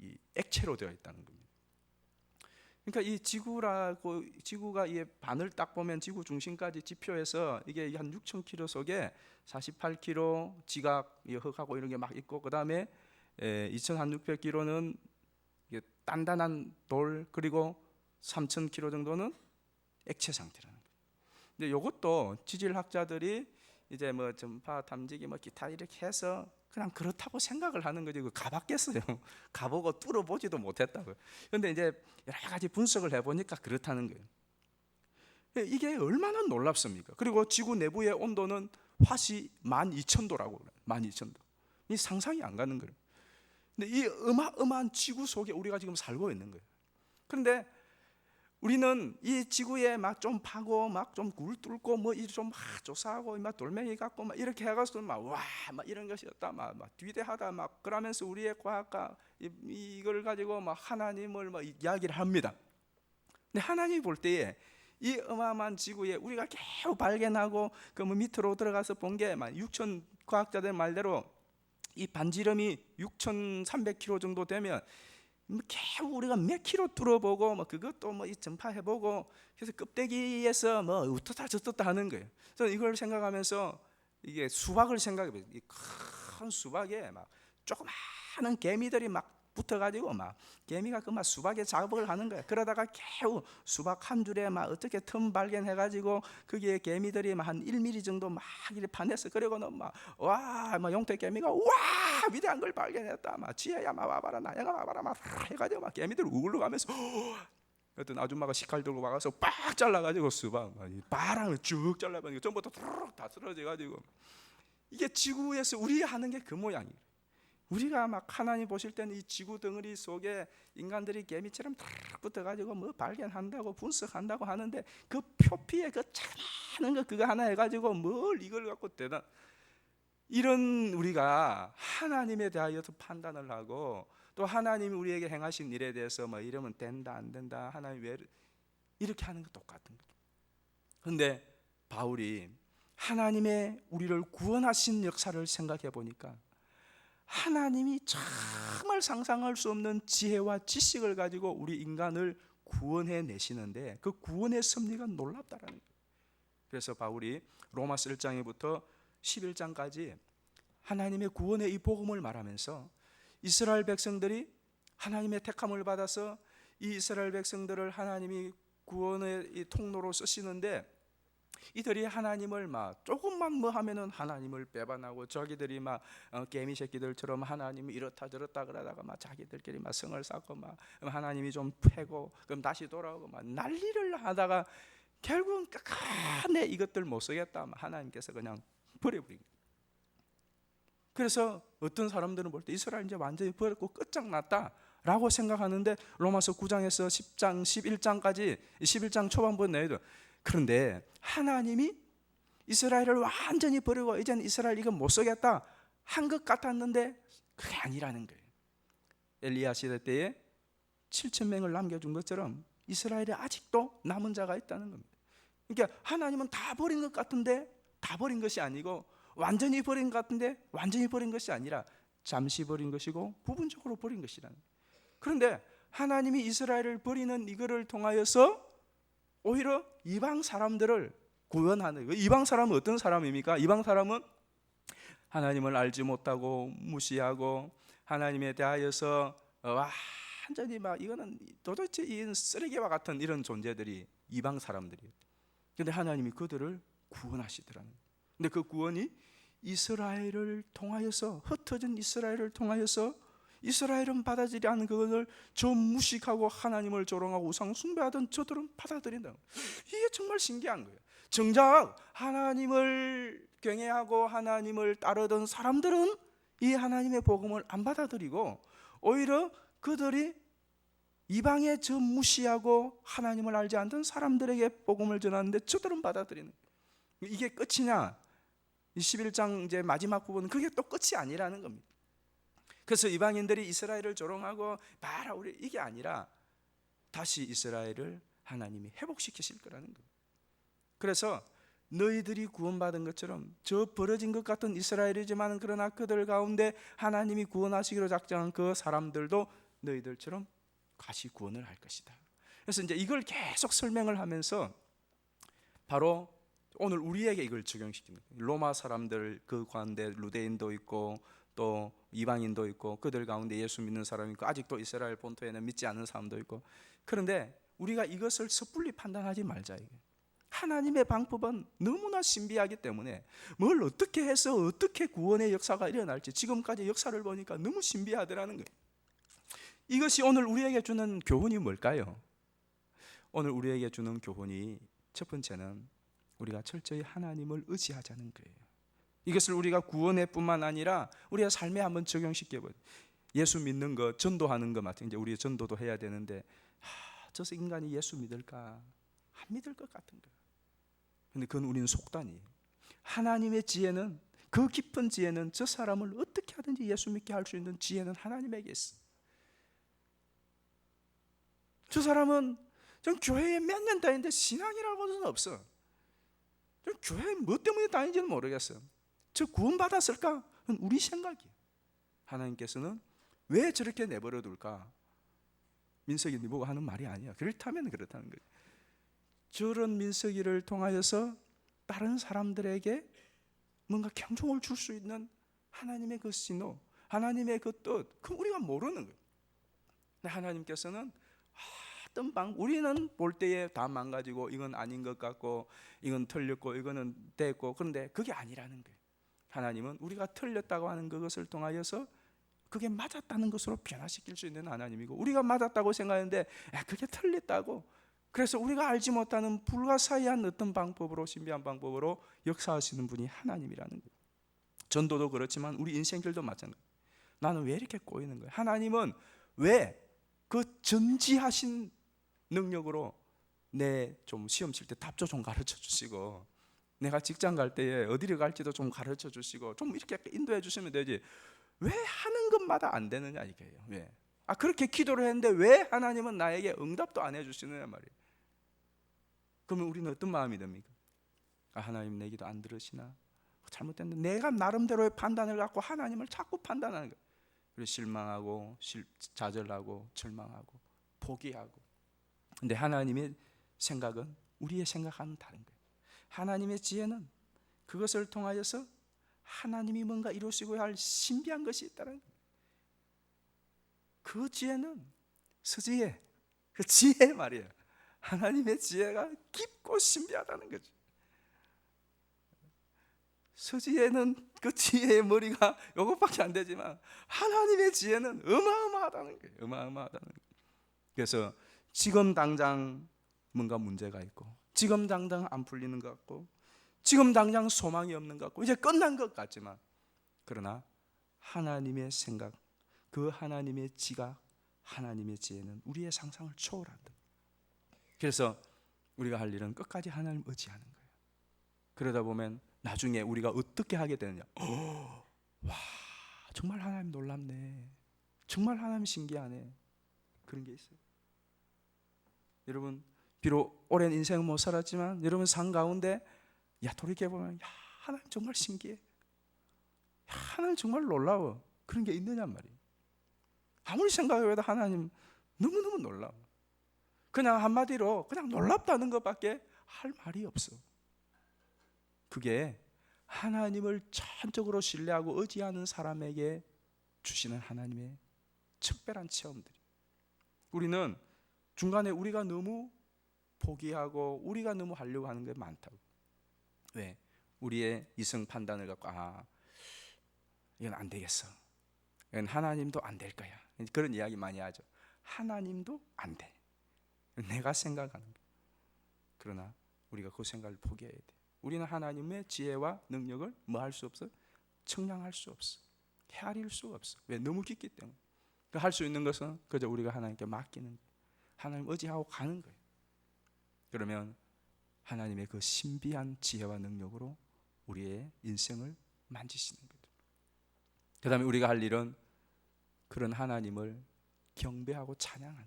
이 액체로 되어 있다는 겁니다. 그러니까 이 지구가 이 반을 딱 보면 지구 중심까지 지표해서 이게 한 6,000km 속에 48km 지각, 흙하고 이런 게 막 있고, 그 다음에 2,600km는 단단한 돌, 그리고 3,000km 정도는 액체 상태라는 거예요. 근데 이것도 지질학자들이 이제 뭐 전파 탐지기 뭐 기타 이렇게 해서 그냥 그렇다고 생각을 하는 거지. 그 가봤겠어요. 가보고 뚫어보지도 못했다고요. 그런데 이제 여러 가지 분석을 해보니까 그렇다는 거예요. 이게 얼마나 놀랍습니까? 그리고 지구 내부의 온도는 화씨 12,000도라고 그래요. 12,000도. 이 상상이 안 가는 거예요. 근데 이 어마어마한 지구 속에 우리가 지금 살고 있는 거예요. 그런데 우리는 이 지구에 막 좀 파고 막 좀 굴 뚫고 뭐 좀 조사하고 막 돌멩이 갖고 막 이렇게 해가지고 막 이런 것이었다 막 뒤대하다 막 그러면서 우리의 과학가 이걸 가지고 막 하나님을 막 이야기를 합니다. 근데 하나님이 볼 때에 이 어마어마한 지구에 우리가 겨우 발견하고 그 뭐 밑으로 들어가서 본 게 막 6천 과학자들 말대로 이 반지름이 6,300km 정도 되면 겨우 우리가 몇 킬로 뚫어보고 뭐 그것도 뭐 전파해보고 그래서 껍데기에서 뭐 어떻다 저떻다 하는 거예요. 저는 이걸 생각하면서 이게 수박을 생각해봐요. 이 큰 수박에 막 조그마한 개미들이 막 붙어가지고 막 개미가 그 막 수박에 작업을 하는 거야. 그러다가 겨우 수박 한 줄에 막 어떻게 틈 발견해가지고 거기에 개미들이 막 한 1mm 정도 막 이렇게 파냈어. 그리고는 막 용태 개미가 위대한 걸 발견했다. 막 지혜야 막 와봐라, 나영아 와봐라 막 해가지고 막 개미들 우글러 가면서 어떤 아줌마가 식칼 들고 와가서 빡 잘라가지고 수박 바람을 쭉 잘라버리고 전부 다 쓰러져가지고 이게 지구에서 우리 하는 게 그 모양이에요. 우리가 막 하나님 보실 때는 이 지구 덩어리 속에 인간들이 개미처럼 탁 붙어가지고 뭐 발견한다고 분석한다고 하는데 그 표피에 그 작은 거 그거 하나 해가지고 뭘 이걸 갖고 대단 이런 우리가 하나님에 대하여서 판단을 하고 또 하나님이 우리에게 행하신 일에 대해서 뭐 이러면 된다 안 된다 하나님 왜 이렇게 하는 거 똑같은 거죠. 그런데 바울이 하나님의 우리를 구원하신 역사를 생각해 보니까 하나님이 정말 상상할 수 없는 지혜와 지식을 가지고 우리 인간을 구원해 내시는데 그 구원의 섭리가 놀랍다라는 거예요. 그래서 바울이 로마서 1장부터 11장까지 하나님의 구원의 이 복음을 말하면서 이스라엘 백성들이 하나님의 택함을 받아서 이 이스라엘 백성들을 하나님이 구원의 이 통로로 쓰시는데 이들이 하나님을 막 조금만 뭐 하면은 하나님을 배반하고 자기들이 막 개미 새끼들처럼 하나님이 이렇다 저렇다 그러다가 막 자기들끼리 막 성을 쌓고 막 하나님이 좀 패고 그럼 다시 돌아오고 막 난리를 하다가 결국은 끝내 이것들 못 쓰겠다 하나님께서 그냥 버려버린 거예요. 그래서 어떤 사람들은 볼 때 이스라엘 이제 완전히 버렸고 끝장났다라고 생각하는데 로마서 9장에서 10장 11장까지 11장 초반부에 내도 그런데 하나님이 이스라엘을 완전히 버리고 이제는 이스라엘 이거 못 쓰겠다 한 것 같았는데 그게 아니라는 거예요. 엘리야 시대 때에 7,000명을 남겨준 것처럼 이스라엘에 아직도 남은 자가 있다는 겁니다. 그러니까 하나님은 다 버린 것 같은데 다 버린 것이 아니고, 완전히 버린 것 같은데 완전히 버린 것이 아니라 잠시 버린 것이고 부분적으로 버린 것이라는 거예요. 그런데 하나님이 이스라엘을 버리는 이거를 통하여서 오히려 이방 사람들을 구원하는 거예요. 이방 사람은 어떤 사람입니까? 이방 사람은 하나님을 알지 못하고 무시하고 하나님에 대하여서 완전히 막 이거는 도대체 이 쓰레기와 같은 이런 존재들이 이방 사람들이에요. 그런데 하나님이 그들을 구원하시더라는 거예요. 근데 그 구원이 이스라엘을 통하여서, 흩어진 이스라엘을 통하여서, 이스라엘은 받아들이지 않은 그것을 저 무식하고 하나님을 조롱하고 우상 숭배하던 저들은 받아들인다. 이게 정말 신기한 거예요. 정작 하나님을 경외하고 하나님을 따르던 사람들은 이 하나님의 복음을 안 받아들이고 오히려 그들이 이방의 저 무시하고 하나님을 알지 않던 사람들에게 복음을 전하는데 저들은 받아들이는 거예요. 이게 끝이냐? 이 11장 이제 마지막 부분은 그게 또 끝이 아니라는 겁니다. 그래서 이방인들이 이스라엘을 조롱하고 봐라 우리 이게 아니라 다시 이스라엘을 하나님이 회복시키실 거라는 거예요. 그래서 너희들이 구원받은 것처럼 저 벌어진 것 같은 이스라엘이지만 그러나 그들 가운데 하나님이 구원하시기로 작정한 그 사람들도 너희들처럼 다시 구원을 할 것이다. 그래서 이제 이걸 계속 설명을 하면서 바로 오늘 우리에게 이걸 적용시킵니다. 로마 사람들 그 가운데 루데인도 있고 또 이방인도 있고 그들 가운데 예수 믿는 사람이 있고 아직도 이스라엘 본토에는 믿지 않는 사람도 있고. 그런데 우리가 이것을 섣불리 판단하지 말자. 하나님의 방법은 너무나 신비하기 때문에 뭘 어떻게 해서 어떻게 구원의 역사가 일어날지 지금까지 역사를 보니까 너무 신비하더라는 거예요. 이것이 오늘 우리에게 주는 교훈이 뭘까요? 오늘 우리에게 주는 교훈이 첫 번째는 우리가 철저히 하나님을 의지하자는 거예요. 이것을 우리가 구원의 뿐만 아니라 우리의 삶에 한번 적용시켜봐요. 예수 믿는 것, 전도하는 것 같은, 이제 우리 전도도 해야 되는데 저 인간이 예수 믿을까? 안 믿을 것 같은 거예요. 근데 그건 우리는 속단이에요. 하나님의 지혜는, 그 깊은 지혜는 저 사람을 어떻게 하든지 예수 믿게 할 수 있는 지혜는 하나님에게 있어. 저 사람은 전 교회에 몇 년 다니는데 신앙이라고는 없어. 전 교회 뭐 때문에 다니는지는 모르겠어요. 저 구원받았을까? 그건 우리 생각이에요. 하나님께서는 왜 저렇게 내버려 둘까? 민석이 네 보고 하는 말이 아니야. 그렇다면 그렇다는 거예요. 저런 민석이를 통하여서 다른 사람들에게 뭔가 경종을 줄 수 있는 하나님의 그 신호, 하나님의 그 뜻, 그 우리가 모르는 거예요. 근데 하나님께서는 어떤 우리는 볼 때에 다 망가지고 이건 아닌 것 같고 이건 틀렸고 이거는 됐고, 그런데 그게 아니라는 거예요. 하나님은 우리가 틀렸다고 하는 그것을 통하여서 그게 맞았다는 것으로 변화시킬 수 있는 하나님이고, 우리가 맞았다고 생각하는데 그게 틀렸다고, 그래서 우리가 알지 못하는 불가사의한 어떤 방법으로, 신비한 방법으로 역사하시는 분이 하나님이라는 거예요. 전도도 그렇지만 우리 인생길도 마찬가지예요. 나는 왜 이렇게 꼬이는 거예요? 하나님은 왜 그 전지하신 능력으로 내 좀 시험 칠 때 답조 좀 가르쳐 주시고, 내가 직장 갈 때에 어디를 갈지도 좀 가르쳐 주시고 좀 이렇게 인도해 주시면 되지, 왜 하는 것마다 안 되느냐 이거예요. 왜? 그렇게 기도를 했는데 왜 하나님은 나에게 응답도 안 해주시느냐 말이에요. 그러면 우리는 어떤 마음이 됩니까? 하나님 내 기도 안 들으시나? 잘못됐는데 내가 나름대로의 판단을 갖고 하나님을 자꾸 판단하는 거예요. 그래서 실망하고 좌절하고 절망하고 포기하고. 근데 하나님의 생각은 우리의 생각과는 다른 거예요. 하나님의 지혜는 그것을 통하여서 하나님이 뭔가 이루시고야 할 신비한 것이 있다는 거예요. 그 지혜는 서지혜, 그 지혜 말이에요. 하나님의 지혜가 깊고 신비하다는 거죠. 서지혜는 그 지혜의 머리가 이것밖에 안 되지만 하나님의 지혜는 어마어마하다는 거예요. 어마어마하다는 거예요. 그래서 지금 당장 뭔가 문제가 있고, 지금 당장 안 풀리는 것 같고, 지금 당장 소망이 없는 것 같고, 이제 끝난 것 같지만, 그러나 하나님의 생각, 그 하나님의 지각, 하나님의 지혜는 우리의 상상을 초월한다. 그래서 우리가 할 일은 끝까지 하나님 의지하는 거예요. 그러다 보면 나중에 우리가 어떻게 하게 되느냐, 와 정말 하나님 놀랍네, 정말 하나님 신기하네, 그런 게 있어요. 여러분 비록 오랜 인생은 못 살았지만 여러분 삶 가운데 돌이켜보면 하나님 정말 신기해, 하나님 정말 놀라워, 그런 게 있느냔 말이에요. 아무리 생각해도 하나님 너무너무 놀라워. 그냥 한마디로 그냥 놀랍다는 것밖에 할 말이 없어. 그게 하나님을 전적으로 신뢰하고 의지하는 사람에게 주시는 하나님의 특별한 체험들이에요. 우리는 중간에 우리가 너무 포기하고 우리가 너무 하려고 하는 게 많다고. 왜? 우리의 이성 판단을 갖고 이건 안 되겠어, 이건 하나님도 안 될 거야, 그런 이야기 많이 하죠. 하나님도 안 돼, 내가 생각하는 거. 그러나 우리가 그 생각을 포기해야 돼. 우리는 하나님의 지혜와 능력을 뭐 할 수 없어? 측량할 수 없어, 헤아릴 수 없어. 왜? 너무 깊기 때문에. 할 수 있는 것은 그저 우리가 하나님께 맡기는 거예요. 하나님 의지하고 가는 거예요. 그러면 하나님의 그 신비한 지혜와 능력으로 우리의 인생을 만지시는 거죠. 그 다음에 우리가 할 일은 그런 하나님을 경배하고 찬양하는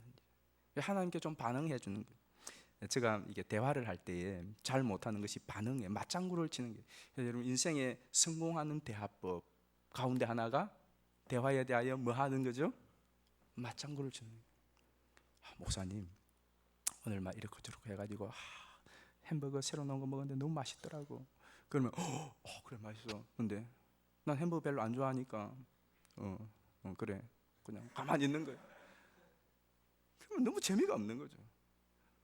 일. 하나님께 좀 반응해 주는 거예요. 제가 이게 대화를 할 때에 잘 못하는 것이 반응에 맞장구를 치는 게, 여러분 인생에 성공하는 대화법 가운데 하나가 대화에 대하여 뭐 하는 거죠? 맞장구를 치는 거예요. 목사님 오늘 막 이렇게 저렇게 해가지고 햄버거 새로 나온 거 먹었는데 너무 맛있더라고. 그러면 그래 맛있어. 근데 난 햄버거 별로 안 좋아하니까 그래 그냥 가만히 있는 거예요. 그러면 너무 재미가 없는 거죠.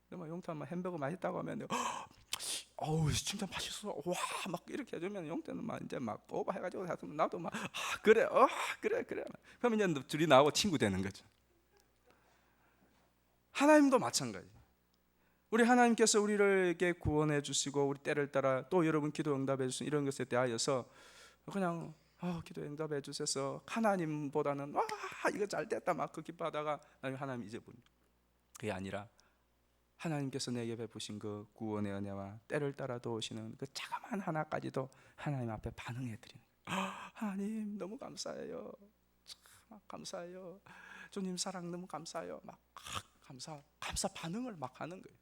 막 용태는 막 햄버거 맛있다고 하면 어우 진짜 맛있어, 와 막 이렇게 해주면 용태는 막 이제 막 오버해가지고 나도 막 그래 그래 그러면 이제 둘이 나하고 친구 되는 거죠. 하나님도 마찬가지. 우리 하나님께서 우리를 이렇게 구원해 주시고 우리 때를 따라 또 여러분 기도 응답해 주신 이런 것에 대하여서 그냥 기도 응답해 주셔서 하나님보다는 이거 잘 됐다 막 그 기뻐하다가 나중에 하나님 잊어버립니다. 그게 아니라 하나님께서 내게 베푸신 그 구원의 은혜와 때를 따라 도우시는 그 자그마한 하나까지도 하나님 앞에 반응해 드리는 거예요. 하나님 너무 감사해요, 참 감사해요, 주님 사랑 너무 감사해요, 막 감사 반응을 막 하는 거예요.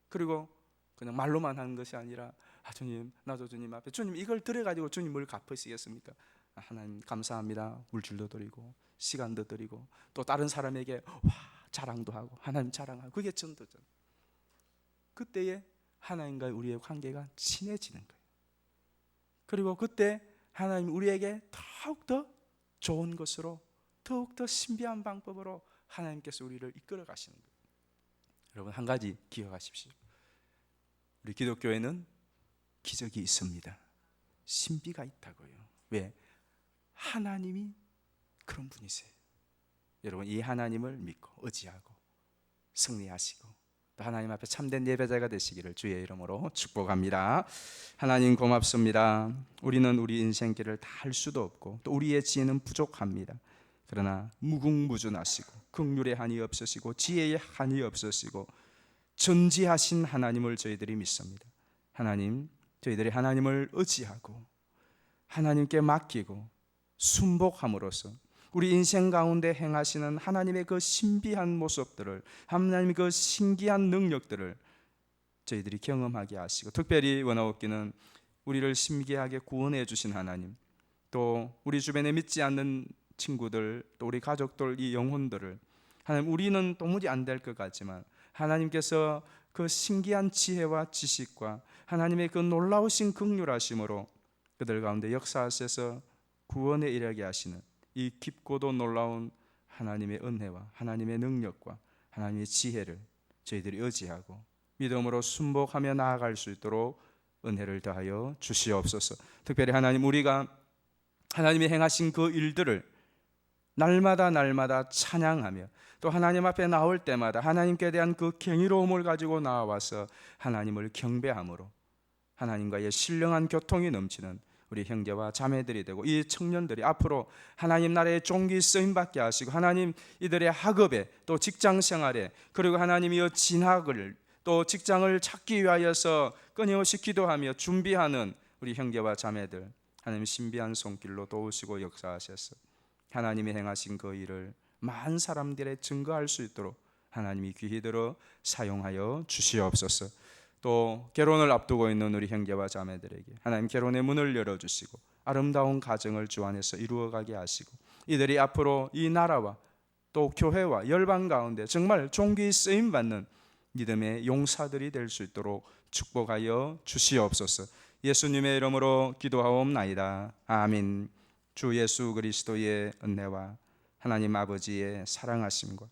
그리고 그냥 말로만 하는 것이 아니라 주님 나도 주님 앞에 주님 이걸 들어가지고 주님 뭘 갚으시겠습니까? 하나님 감사합니다, 물질도 드리고 시간도 드리고 또 다른 사람에게 자랑도 하고 하나님 자랑하고, 그게 전도잖아요. 그때에 하나님과 우리의 관계가 친해지는 거예요. 그리고 그때 하나님 우리에게 더욱더 좋은 것으로 더욱더 신비한 방법으로 하나님께서 우리를 이끌어 가시는 거예요. 여러분 한 가지 기억하십시오. 우리 기독교에는 기적이 있습니다. 신비가 있다고요. 왜? 하나님이 그런 분이세요. 여러분 이 하나님을 믿고 의지하고 승리하시고 또 하나님 앞에 참된 예배자가 되시기를 주의 이름으로 축복합니다. 하나님 고맙습니다. 우리는 우리 인생길을 다 할 수도 없고 또 우리의 지혜는 부족합니다. 그러나 무궁무진하시고 긍휼의 한이 없으시고 지혜의 한이 없으시고 전지하신 하나님을 저희들이 믿습니다. 하나님, 저희들이 하나님을 의지하고 하나님께 맡기고 순복함으로써 우리 인생 가운데 행하시는 하나님의 그 신비한 모습들을, 하나님의 그 신기한 능력들을 저희들이 경험하게 하시고, 특별히 원하옵기는 우리를 신기하게 구원해 주신 하나님, 또 우리 주변에 믿지 않는 친구들, 또 우리 가족들, 이 영혼들을 하나님 우리는 도무지 안 될 것 같지만 하나님께서 그 신기한 지혜와 지식과 하나님의 그 놀라우신 긍휼하심으로 그들 가운데 역사하셔서 구원에 이르게 하시는 이 깊고도 놀라운 하나님의 은혜와 하나님의 능력과 하나님의 지혜를 저희들이 의지하고 믿음으로 순복하며 나아갈 수 있도록 은혜를 더하여 주시옵소서. 특별히 하나님 우리가 하나님이 행하신 그 일들을 날마다 찬양하며 또 하나님 앞에 나올 때마다 하나님께 대한 그 경이로움을 가지고 나와서 하나님을 경배함으로 하나님과의 신령한 교통이 넘치는 우리 형제와 자매들이 되고 이 청년들이 앞으로 하나님 나라의 종기 쓰임받게 하시고 하나님 이들의 학업에 또 직장 생활에 그리고 하나님이 진학을 또 직장을 찾기 위하여서 끊임없이 기도하며 준비하는 우리 형제와 자매들, 하나님 신비한 손길로 도우시고 역사하셔서 하나님이 행하신 그 일을 많은 사람들의 증거할 수 있도록 하나님이 귀히 들어 사용하여 주시옵소서. 또 결혼을 앞두고 있는 우리 형제와 자매들에게 하나님 결혼의 문을 열어주시고 아름다운 가정을 주 안에서 이루어가게 하시고 이들이 앞으로 이 나라와 또 교회와 열방 가운데 정말 존귀 쓰임받는 믿음의 용사들이 될 수 있도록 축복하여 주시옵소서. 예수님의 이름으로 기도하옵나이다. 아멘. 주 예수 그리스도의 은혜와 하나님 아버지의 사랑하심과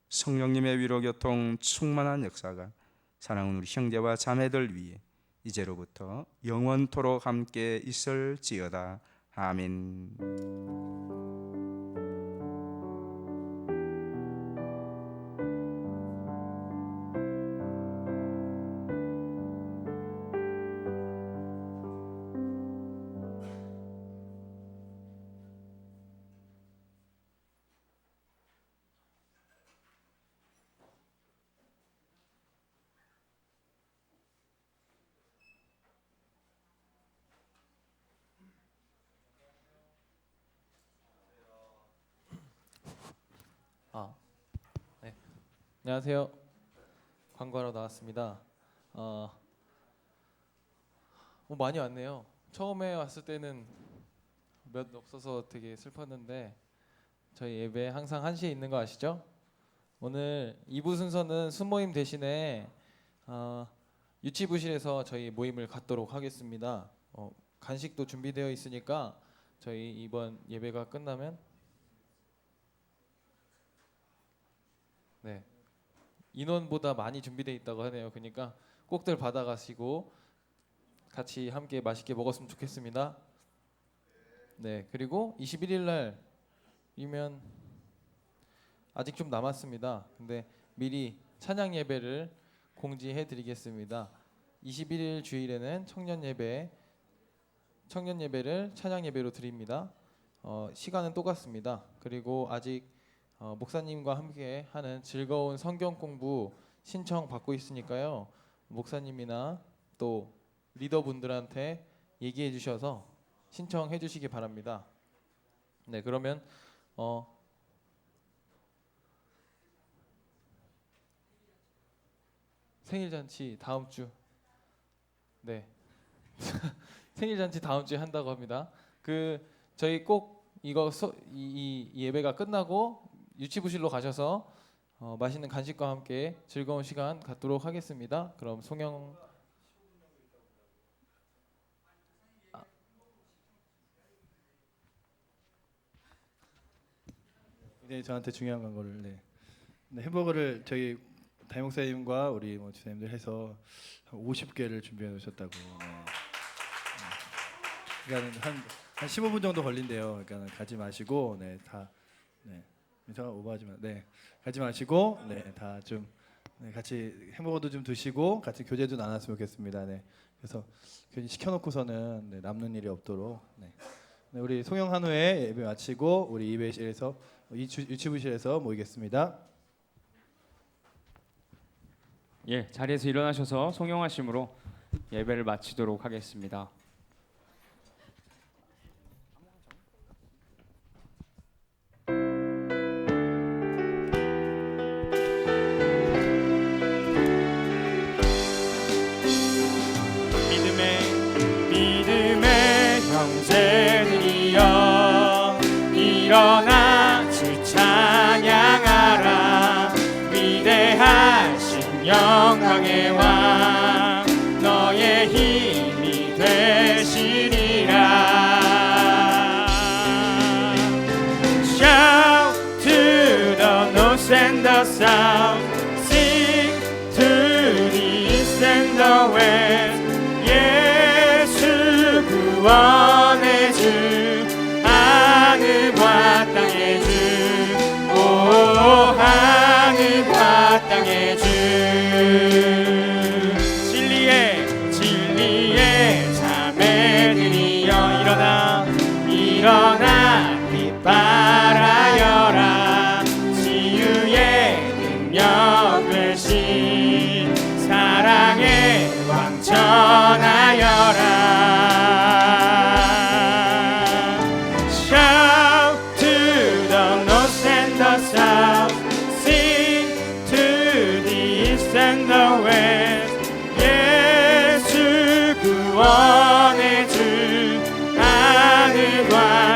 성령님의 위로교통 충만한 역사가 사랑하는 우리 형제와 자매들 위해 이제로부터 영원토록 함께 있을지어다. 아멘. 네. 안녕하세요. 광고하러 나왔습니다. 많이 왔네요. 처음에 왔을 때는 몇 없어서 되게 슬펐는데 저희 예배 항상 1시에 있는 거 아시죠? 오늘 2부 순서는 순모임 대신에 유치부실에서 저희 모임을 갖도록 하겠습니다. 간식도 준비되어 있으니까 저희 이번 예배가 끝나면 네, 인원보다 많이 준비되어 있다고 하네요. 그러니까 꼭들 받아가시고 같이 함께 맛있게 먹었으면 좋겠습니다. 네, 그리고 21일 날이면 아직 좀 남았습니다. 근데 미리 찬양 예배를 공지해 드리겠습니다. 21일 주일에는 청년 예배를 찬양 예배로 드립니다. 시간은 똑같습니다. 그리고 아직 목사님과 함께 하는 즐거운 성경 공부 신청 받고 있으니까요. 목사님이나 또 리더분들한테 얘기해 주셔서 신청해 주시기 바랍니다. 네, 그러면 생일 잔치 다음 주. 네. 생일 잔치 다음 주에 한다고 합니다. 저희 꼭 이 예배가 끝나고 유치부실로 가셔서 맛있는 간식과 함께 즐거운 시간 갖도록 하겠습니다. 그럼 송영 이제 저한테 중요한 광고를 네, 햄버거를 저희 담임 목사님과 우리 집사님들 해서 한 50개를 준비해 놓으셨다고. 네. 그러니까 한 15분 정도 걸린대요. 그러니까 가지 마시고 민서가 오버하지만 가지 마시고 다 좀 같이 햄버거도 좀 드시고 같이 교제도 나눴으면 좋겠습니다. 네. 그래서 괜히 시켜놓고서는 남는 일이 없도록. 네, 우리 송영 한우회 예배 마치고 우리 예배실에서 유치부실에서 모이겠습니다. 예, 자리에서 일어나셔서 송영하심으로 예배를 마치도록 하겠습니다. 믿음의 형제들이여 일어나 주 찬양하라. 위대하신 영광의 왕 너의 힘이 되시리라. Shout to the north and the south, sing to the east and the west. 예수 구원의 주, 하늘과 땅의 주, 오 하늘과 땅의 주. 진리의 자매들이여 일어나 빛발하여라. 치유의 능력 되신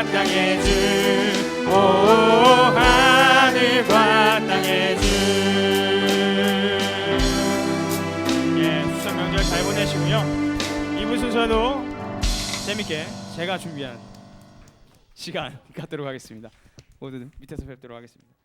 땅의 주, 오 하늘과 땅의 주. 예, 추석 명절 잘 보내시고요. 2부 순서도 재밌게 제가 준비한 시간 갖도록 하겠습니다. 모두 밑에서 뵙도록 하겠습니다.